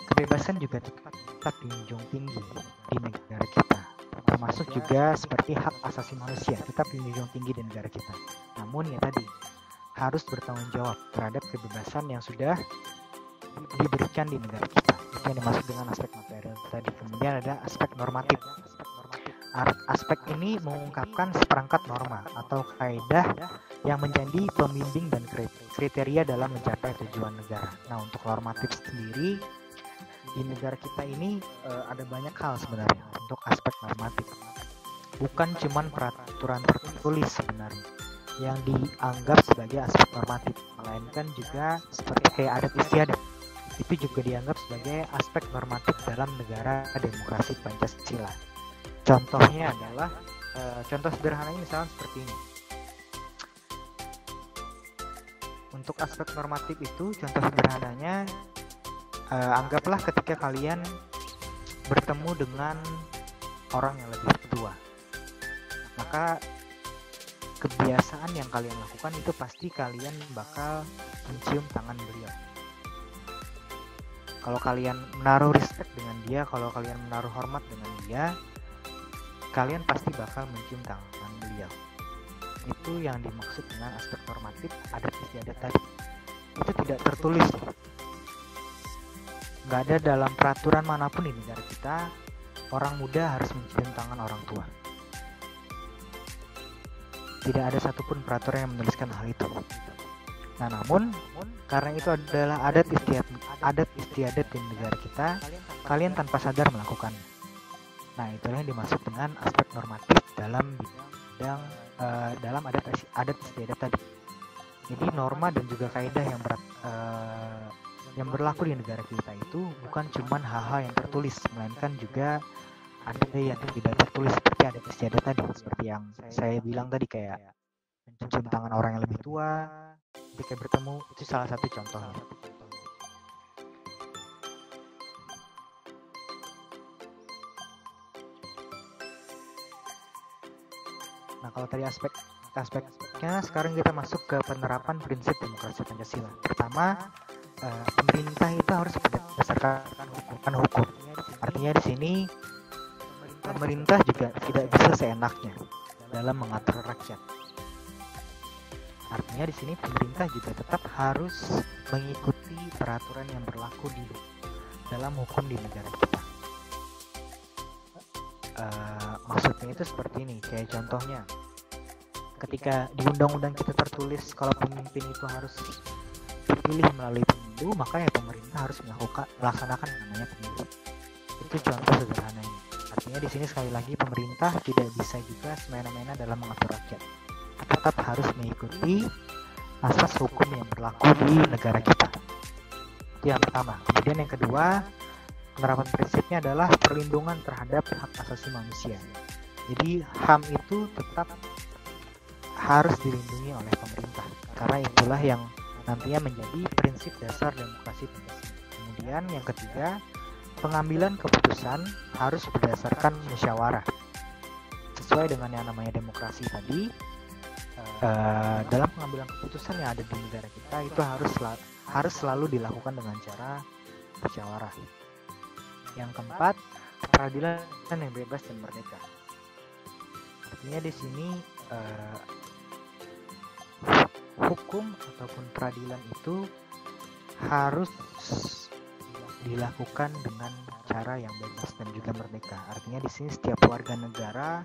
kebebasan juga tetap dijunjung tinggi di negara kita. Termasuk juga seperti hak asasi manusia tetap dijunjung tinggi di negara kita. Namun ya tadi harus bertanggung jawab terhadap kebebasan yang sudah diberikan di negara kita. Itu yang dimaksud dengan aspek material tadi. Kemudian ada aspek normatif. Aspek ini mengungkapkan seperangkat norma atau kaidah yang menjadi pembimbing dan kriteria dalam mencapai tujuan negara. Nah, untuk normatif sendiri di negara kita ini ada banyak hal sebenarnya untuk aspek normatif. Bukan cuman peraturan tertulis sebenarnya yang dianggap sebagai aspek normatif, melainkan juga seperti kayak adat istiadat. Itu juga dianggap sebagai aspek normatif dalam negara demokrasi Pancasila. Contohnya adalah contoh sederhananya misalnya seperti ini. Untuk aspek normatif itu contoh sederhananya anggaplah ketika kalian bertemu dengan orang yang lebih tua, maka kebiasaan yang kalian lakukan itu pasti kalian bakal mencium tangan beliau. Kalau kalian menaruh respect dengan dia, kalau kalian menaruh hormat dengan dia, kalian pasti bakal mencium tangan beliau. Itu yang dimaksud dengan aspek normatif adat istiadat tadi. Itu tidak tertulis loh. Nggak ada dalam peraturan manapun di negara kita orang muda harus mencium tangan orang tua. Tidak ada satupun peraturan yang menuliskan hal itu. Nah, namun karena itu adalah adat istiadat di negara kita, kalian tanpa sadar melakukannya. Nah, itulah yang dimaksud dengan aspek normatif dalam bidang dalam adat istiadat tadi. Jadi norma dan juga kaidah yang berlaku di negara kita itu bukan cuma hal-hal yang tertulis, melainkan juga ada yang tidak tertulis seperti adat istiadat tadi, seperti yang saya bilang tadi, kayak mencium tangan orang yang lebih tua ketika bertemu, itu salah satu contohnya. Nah, kalau tadi aspeknya, sekarang kita masuk ke penerapan prinsip demokrasi Pancasila. Pertama, pemerintah itu harus berdasarkan hukum. Artinya di sini pemerintah juga tidak bisa seenaknya dalam mengatur rakyat. Artinya di sini pemerintah juga tetap harus mengikuti peraturan yang berlaku di dalam hukum di negara kita. Maksudnya itu seperti ini, kayak contohnya ketika di undang-undang kita tertulis kalau pemimpin itu harus dipilih melalui pemilu, maka ya pemerintah harus melaksanakan yang namanya pemilu. Itu contoh sederhananya. Artinya di sini sekali lagi pemerintah tidak bisa juga semena-mena dalam mengatur rakyat, tetap harus mengikuti asas hukum yang berlaku di negara kita. Itu yang pertama. Kemudian yang kedua, penerapan prinsipnya adalah perlindungan terhadap hak asasi manusia. Jadi HAM itu tetap harus dilindungi oleh pemerintah, karena itulah yang nantinya menjadi prinsip dasar demokrasi Pancasila. Kemudian yang ketiga, pengambilan keputusan harus berdasarkan musyawarah. Sesuai dengan yang namanya demokrasi tadi, dalam pengambilan keputusan yang ada di negara kita itu harus selalu dilakukan dengan cara musyawarah. Yang keempat, peradilan yang bebas dan merdeka. Artinya di sini hukum ataupun peradilan itu harus dilakukan dengan cara yang bebas dan juga merdeka. Artinya di sini setiap warga negara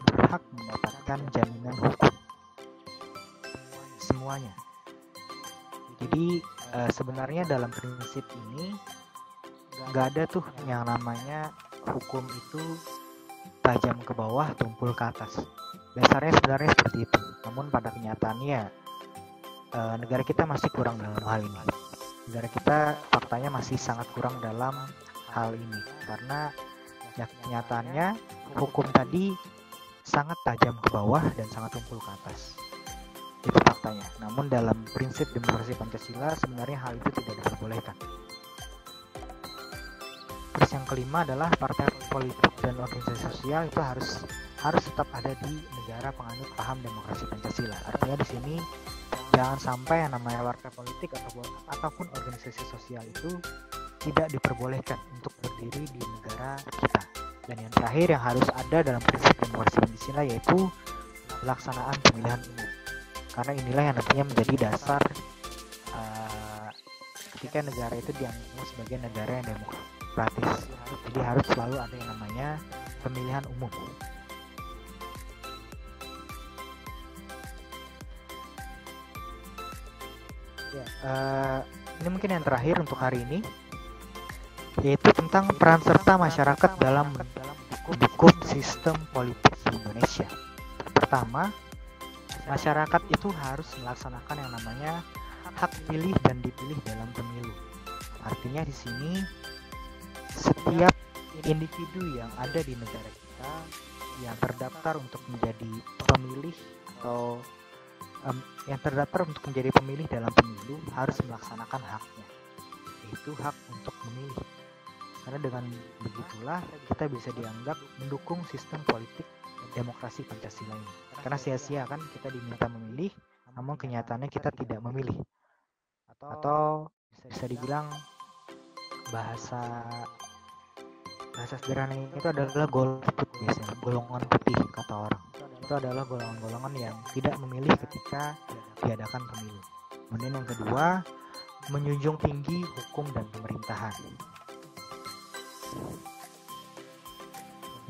berhak mendapatkan jaminan hukum semuanya. Jadi sebenarnya dalam prinsip ini nggak ada tuh yang namanya hukum itu tajam ke bawah, tumpul ke atas. Dasarnya sebenarnya seperti itu. Namun pada kenyataannya negara kita masih kurang dalam hal ini. Negara kita faktanya masih sangat kurang dalam hal ini, karena ya, kenyataannya hukum tadi sangat tajam ke bawah dan sangat tumpul ke atas. Itu faktanya. Namun dalam prinsip demokrasi Pancasila sebenarnya hal itu tidak diperbolehkan. Terus yang kelima adalah partai politik dan organisasi sosial itu harus tetap ada di negara penganut paham demokrasi Pancasila. Artinya di sini jangan sampai yang namanya partai politik ataupun organisasi sosial itu tidak diperbolehkan untuk berdiri di negara kita. Dan yang terakhir yang harus ada dalam prinsip demokrasi Pancasila yaitu pelaksanaan pemilihan umum. Karena inilah yang nantinya menjadi dasar ketika negara itu dianggap sebagai negara yang demokratis. Jadi harus selalu ada yang namanya pemilihan umum. Ya, ini mungkin yang terakhir untuk hari ini, yaitu tentang peran serta masyarakat dalam mendukung sistem politik di Indonesia. Pertama, masyarakat itu harus melaksanakan yang namanya hak pilih dan dipilih dalam pemilu. Artinya di sini setiap individu yang ada di negara kita yang terdaftar untuk menjadi pemilih atau yang terdaftar untuk menjadi pemilih dalam pemilu harus melaksanakan haknya, yaitu hak untuk memilih. Karena dengan begitulah kita bisa dianggap mendukung sistem politik demokrasi Pancasila ini. Karena sia-sia kan kita diminta memilih, namun kenyataannya kita tidak memilih. Atau bisa dibilang bahasa sederhananya itu adalah golput biasanya, golongan putih kata orang. Itu adalah golongan-golongan yang tidak memilih ketika diadakan pemilu. Kemudian yang kedua, menjunjung tinggi hukum dan pemerintahan.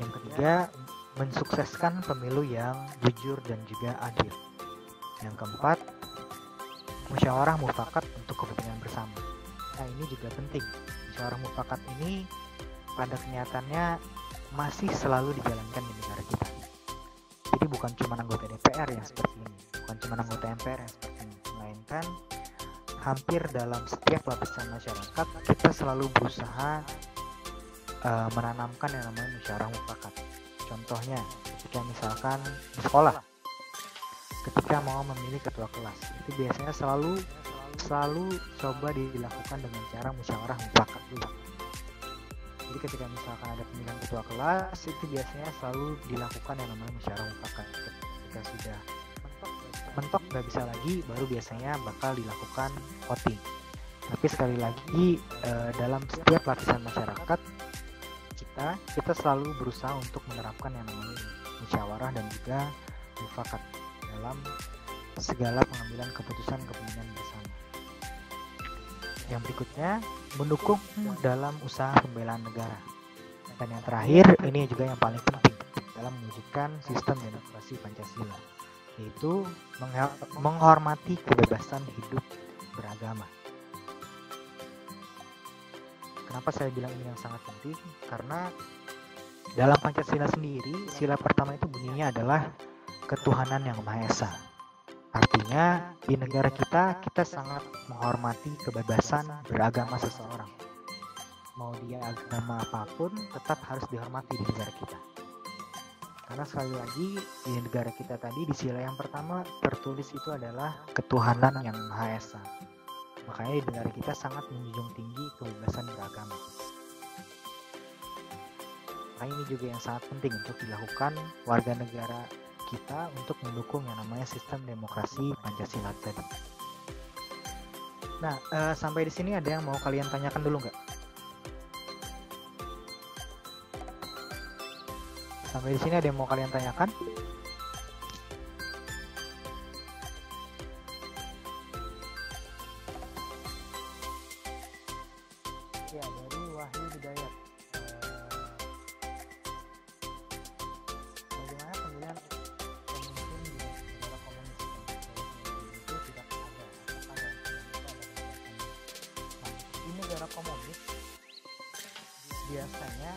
Yang ketiga, mensukseskan pemilu yang jujur dan juga adil. Yang keempat, musyawarah mufakat untuk kepentingan bersama. Nah, ini juga penting. Musyawarah mufakat ini pada kenyataannya masih selalu dijalankan di negara kita. Jadi bukan cuma anggota DPR yang seperti ini, bukan cuma anggota MPR yang seperti ini, melainkan hampir dalam setiap lapisan masyarakat kita selalu berusaha menanamkan yang namanya musyawarah mufakat. Contohnya, ketika misalkan di sekolah, ketika mau memilih ketua kelas, itu biasanya selalu coba dilakukan dengan cara musyawarah mufakat dulu. Jadi ketika misalkan ada pemilihan ketua kelas, itu biasanya selalu dilakukan yang namanya musyawarah mufakat. Ketika sudah mentok nggak bisa lagi, baru biasanya bakal dilakukan voting. Tapi sekali lagi dalam setiap lapisan masyarakat kita selalu berusaha untuk menerapkan yang namanya musyawarah dan juga mufakat dalam segala pengambilan keputusan bersama. Yang berikutnya, mendukung dalam usaha pembelaan negara. Dan yang terakhir, ini juga yang paling penting dalam mewujudkan sistem demokrasi Pancasila, yaitu menghormati kebebasan hidup beragama. Kenapa saya bilang ini yang sangat penting? Karena dalam Pancasila sendiri, sila pertama itu bunyinya adalah ketuhanan yang Maha Esa. Artinya di negara kita sangat menghormati kebebasan beragama seseorang. Mau dia agama apapun, tetap harus dihormati di negara kita. Karena sekali lagi di negara kita tadi di sila yang pertama tertulis itu adalah ketuhanan yang Maha Esa. Makanya di negara kita sangat menjunjung tinggi kebebasan beragama. Nah, ini juga yang sangat penting untuk dilakukan warga negara kita untuk mendukung yang namanya sistem demokrasi Pancasila tadi. Nah, sampai di sini ada yang mau kalian tanyakan dulu nggak? Sampai di sini ada yang mau kalian tanyakan? Ya, dari Wahyu Hidayat. Bagaimana pemilihan pemimpin di negara komunis itu tidak ada? Apakah yang di negara komunis biasanya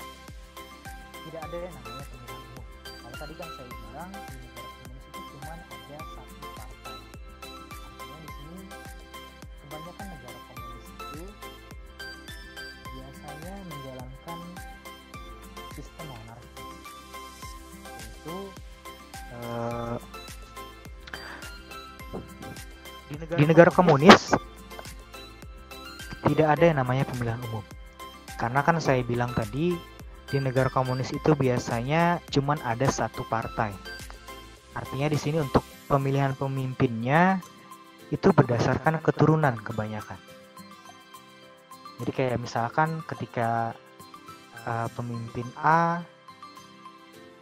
tidak ada yang namanya pemilihan umum. Kalau tadi kan saya bilang di negara komunis itu cuma ada satu partai. Artinya di sini kebanyakan negara komunis itu biasanya menjalankan sistem monarki, yaitu di negara komunis tidak ada yang namanya pemilihan umum. Karena kan saya bilang tadi di negara komunis itu biasanya cuma ada satu partai. Artinya di sini untuk pemilihan pemimpinnya itu berdasarkan keturunan kebanyakan. Jadi kayak misalkan ketika pemimpin A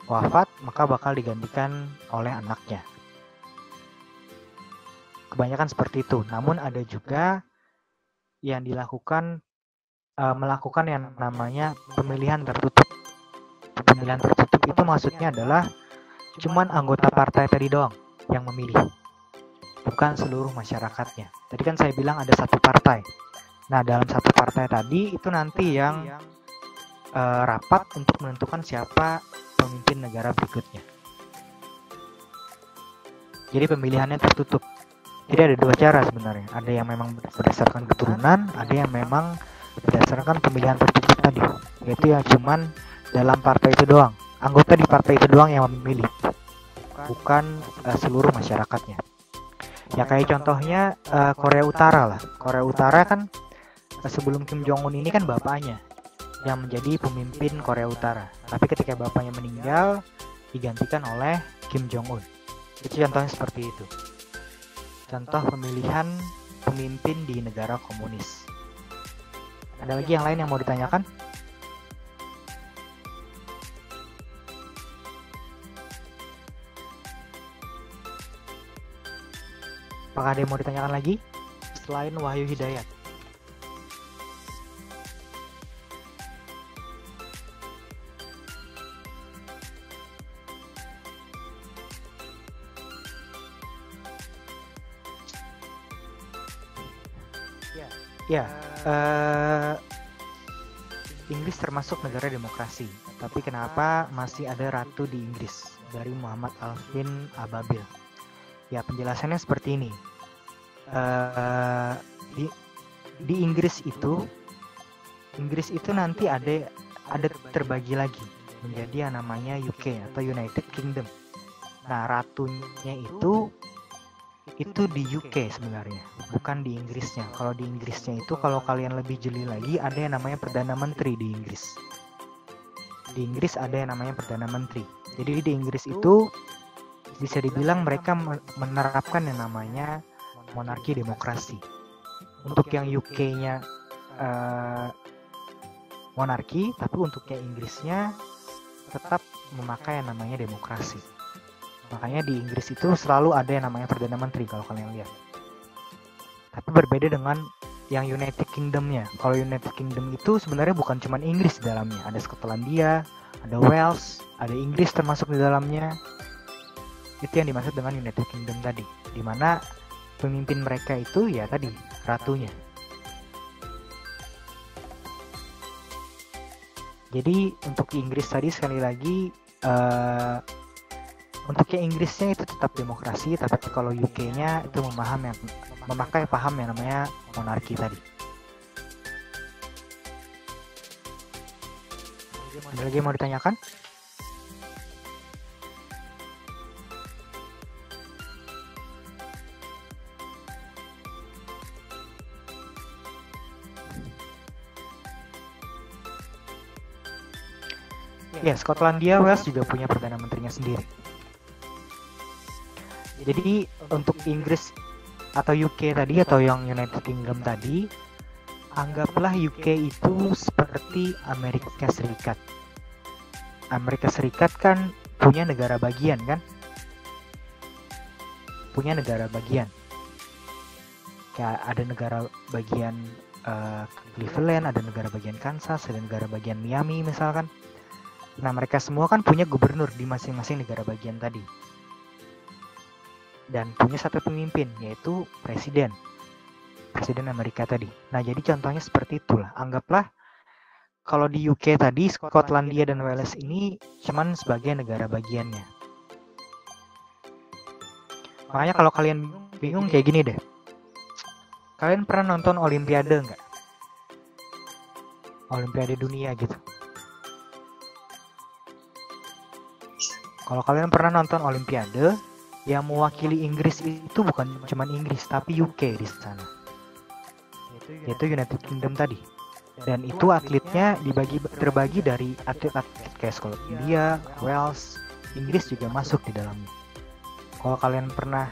wafat, maka bakal digantikan oleh anaknya. Kebanyakan seperti itu. Namun ada juga yang melakukan yang namanya pemilihan tertutup. Pemilihan tertutup itu maksudnya adalah cuman anggota partai tadi doang yang memilih, bukan seluruh masyarakatnya. Tadi kan saya bilang ada satu partai. Nah, dalam satu partai tadi itu nanti yang rapat untuk menentukan siapa pemimpin negara berikutnya. Jadi pemilihannya tertutup. Jadi ada dua cara sebenarnya. Ada yang memang berdasarkan keturunan, ada yang memang berdasarkan pemilihan tertutup tadi, yaitu yang cuman dalam partai itu doang, anggota di partai itu doang yang memilih, bukan seluruh masyarakatnya. Ya kayak contohnya Korea Utara lah. Korea Utara kan sebelum Kim Jong Un ini kan bapaknya yang menjadi pemimpin Korea Utara. Tapi ketika bapaknya meninggal, digantikan oleh Kim Jong Un. Itu contohnya seperti itu. Contoh pemilihan pemimpin di negara komunis. Ada lagi yang lain yang mau ditanyakan? Apakah ada yang mau ditanyakan lagi? Selain Wahyu Hidayat. Ya, Inggris termasuk negara demokrasi. Tapi kenapa masih ada ratu di Inggris? Dari Muhammad Alvin Ababil. Ya, penjelasannya seperti ini. Di Inggris itu nanti ada terbagi lagi menjadi yang namanya UK atau United Kingdom. Nah, ratunya itu di UK sebenarnya, bukan di Inggrisnya. Kalau di Inggrisnya itu, kalau kalian lebih jeli lagi, ada yang namanya Perdana Menteri di Inggris. Di Inggris ada yang namanya Perdana Menteri. Jadi di Inggris itu bisa dibilang mereka menerapkan yang namanya monarki demokrasi. Untuk yang UK-nya monarki, tapi untuk yang Inggrisnya tetap memakai yang namanya demokrasi. Makanya di Inggris itu selalu ada yang namanya Perdana Menteri kalau kalian lihat. Tapi berbeda dengan yang United Kingdom-nya. Kalau United Kingdom itu sebenarnya bukan cuma Inggris di dalamnya. Ada Skotlandia, ada Wales, ada Inggris termasuk di dalamnya. Itu yang dimaksud dengan United Kingdom tadi. Dimana pemimpin mereka itu ya tadi, ratunya. Jadi untuk Inggris tadi sekali lagi, untuk yang Inggrisnya itu tetap demokrasi, tapi kalau UK-nya itu memakai paham yang namanya monarki tadi. Ada lagi yang mau ditanyakan? Ya, Skotlandia, Wales juga punya Perdana Menterinya sendiri. Jadi untuk Inggris atau UK tadi atau yang United Kingdom tadi, anggaplah UK itu seperti Amerika Serikat. Amerika Serikat kan punya negara bagian kan? Punya negara bagian. Kayak ada negara bagian Cleveland, ada negara bagian Kansas, ada negara bagian Miami misalkan. Nah, mereka semua kan punya gubernur di masing-masing negara bagian tadi. Dan punya satu pemimpin, yaitu presiden Amerika tadi. Nah, jadi contohnya seperti itulah. Anggaplah kalau di UK tadi, Skotlandia dan Wales ini cuman sebagai negara bagiannya. Makanya kalau kalian bingung kayak gini deh. Kalian pernah nonton Olimpiade nggak? Olimpiade dunia gitu. Kalau kalian pernah nonton Olimpiade, yang mewakili Inggris itu bukan cuma Inggris, tapi UK di sana, yaitu United Kingdom tadi. Dan itu atletnya terbagi dari atlet-atlet kayak Skotlandia, Wales, Inggris juga masuk di dalamnya. Kalau kalian pernah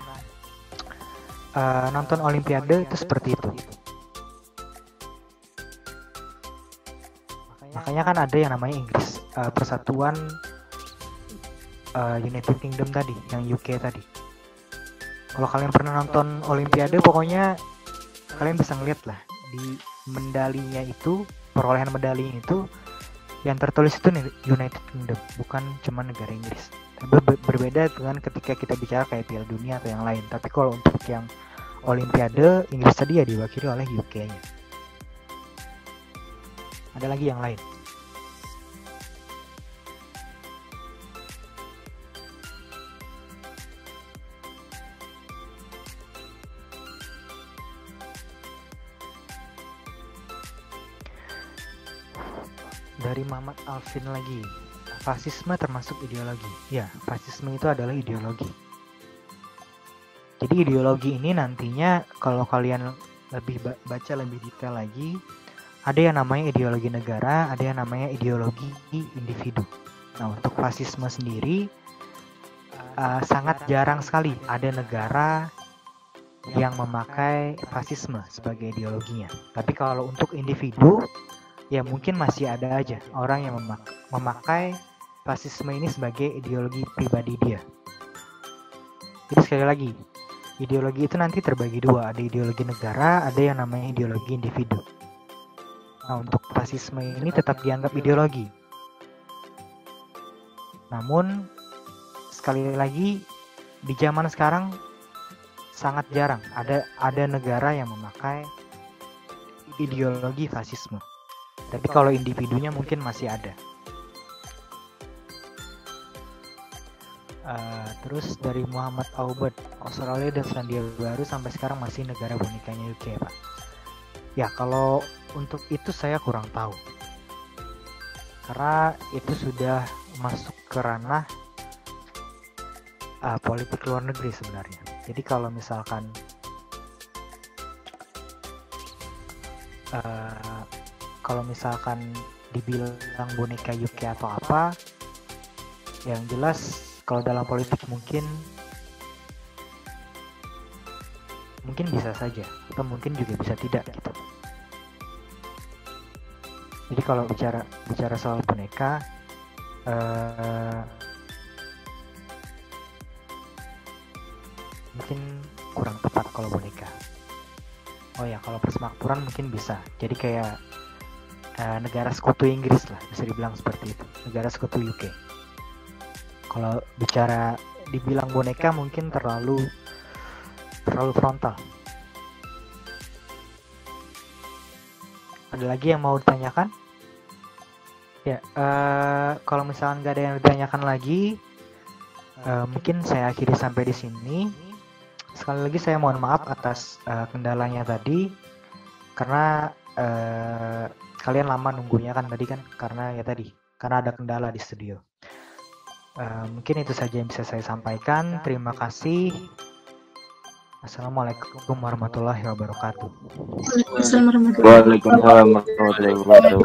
nonton Olimpiade itu seperti itu. Makanya kan ada yang namanya Inggris, Persatuan United Kingdom tadi, yang UK tadi. Kalau kalian pernah nonton Olimpiade, pokoknya kalian bisa ngeliat lah di medalinya itu, perolehan medalinya itu yang tertulis itu United Kingdom, bukan cuma negara Inggris. Tapi berbeda dengan ketika kita bicara kayak Piala Dunia atau yang lain. Tapi kalau untuk yang Olimpiade, Inggris tadi ya diwakili oleh UK-nya. Ada lagi yang lain? Dari Muhammad Alvin lagi, fasisme termasuk ideologi. Ya, fasisme itu adalah ideologi. Jadi ideologi ini nantinya kalau kalian lebih baca lebih detail lagi, Ada yang namanya ideologi negara, ada yang namanya ideologi individu. Nah, untuk fasisme sendiri sangat jarang sekali ada negara yang memakai fasisme sebagai ideologinya. Tapi kalau untuk individu, ya mungkin masih ada aja orang yang memakai fasisme ini sebagai ideologi pribadi dia. Jadi sekali lagi, ideologi itu nanti terbagi dua, ada ideologi negara, ada yang namanya ideologi individu. Nah, untuk fasisme ini tetap dianggap ideologi. Namun, sekali lagi, di zaman sekarang sangat jarang ada negara yang memakai ideologi fasisme. Tapi kalau individunya mungkin masih ada. Terus dari Muhammad Aubert, Australia dan Selandia Baru sampai sekarang masih negara bonekanya UK, Pak. Ya, kalau untuk itu saya kurang tahu. Karena itu sudah masuk ke ranah politik luar negeri sebenarnya. Jadi kalau misalkan dibilang boneka UK atau apa, yang jelas kalau dalam politik mungkin bisa saja, atau mungkin juga bisa tidak gitu. Jadi kalau bicara soal boneka, mungkin kurang tepat kalau boneka. Oh ya, kalau persemakmuran mungkin bisa. Jadi kayak negara sekutu Inggris lah, bisa dibilang seperti itu. Negara sekutu UK. Kalau dibilang boneka mungkin terlalu frontal. Ada lagi yang mau ditanyakan? Ya, kalau misalnya nggak ada yang ditanyakan lagi, mungkin saya akhiri sampai di sini. Sekali lagi saya mohon maaf atas kendalanya tadi, karena kalian lama nunggunya kan tadi kan, karena ada kendala di studio. Mungkin itu saja yang bisa saya sampaikan. Terima kasih. Assalamualaikum warahmatullahi wabarakatuh. Waalaikumsalam warahmatullahi wabarakatuh.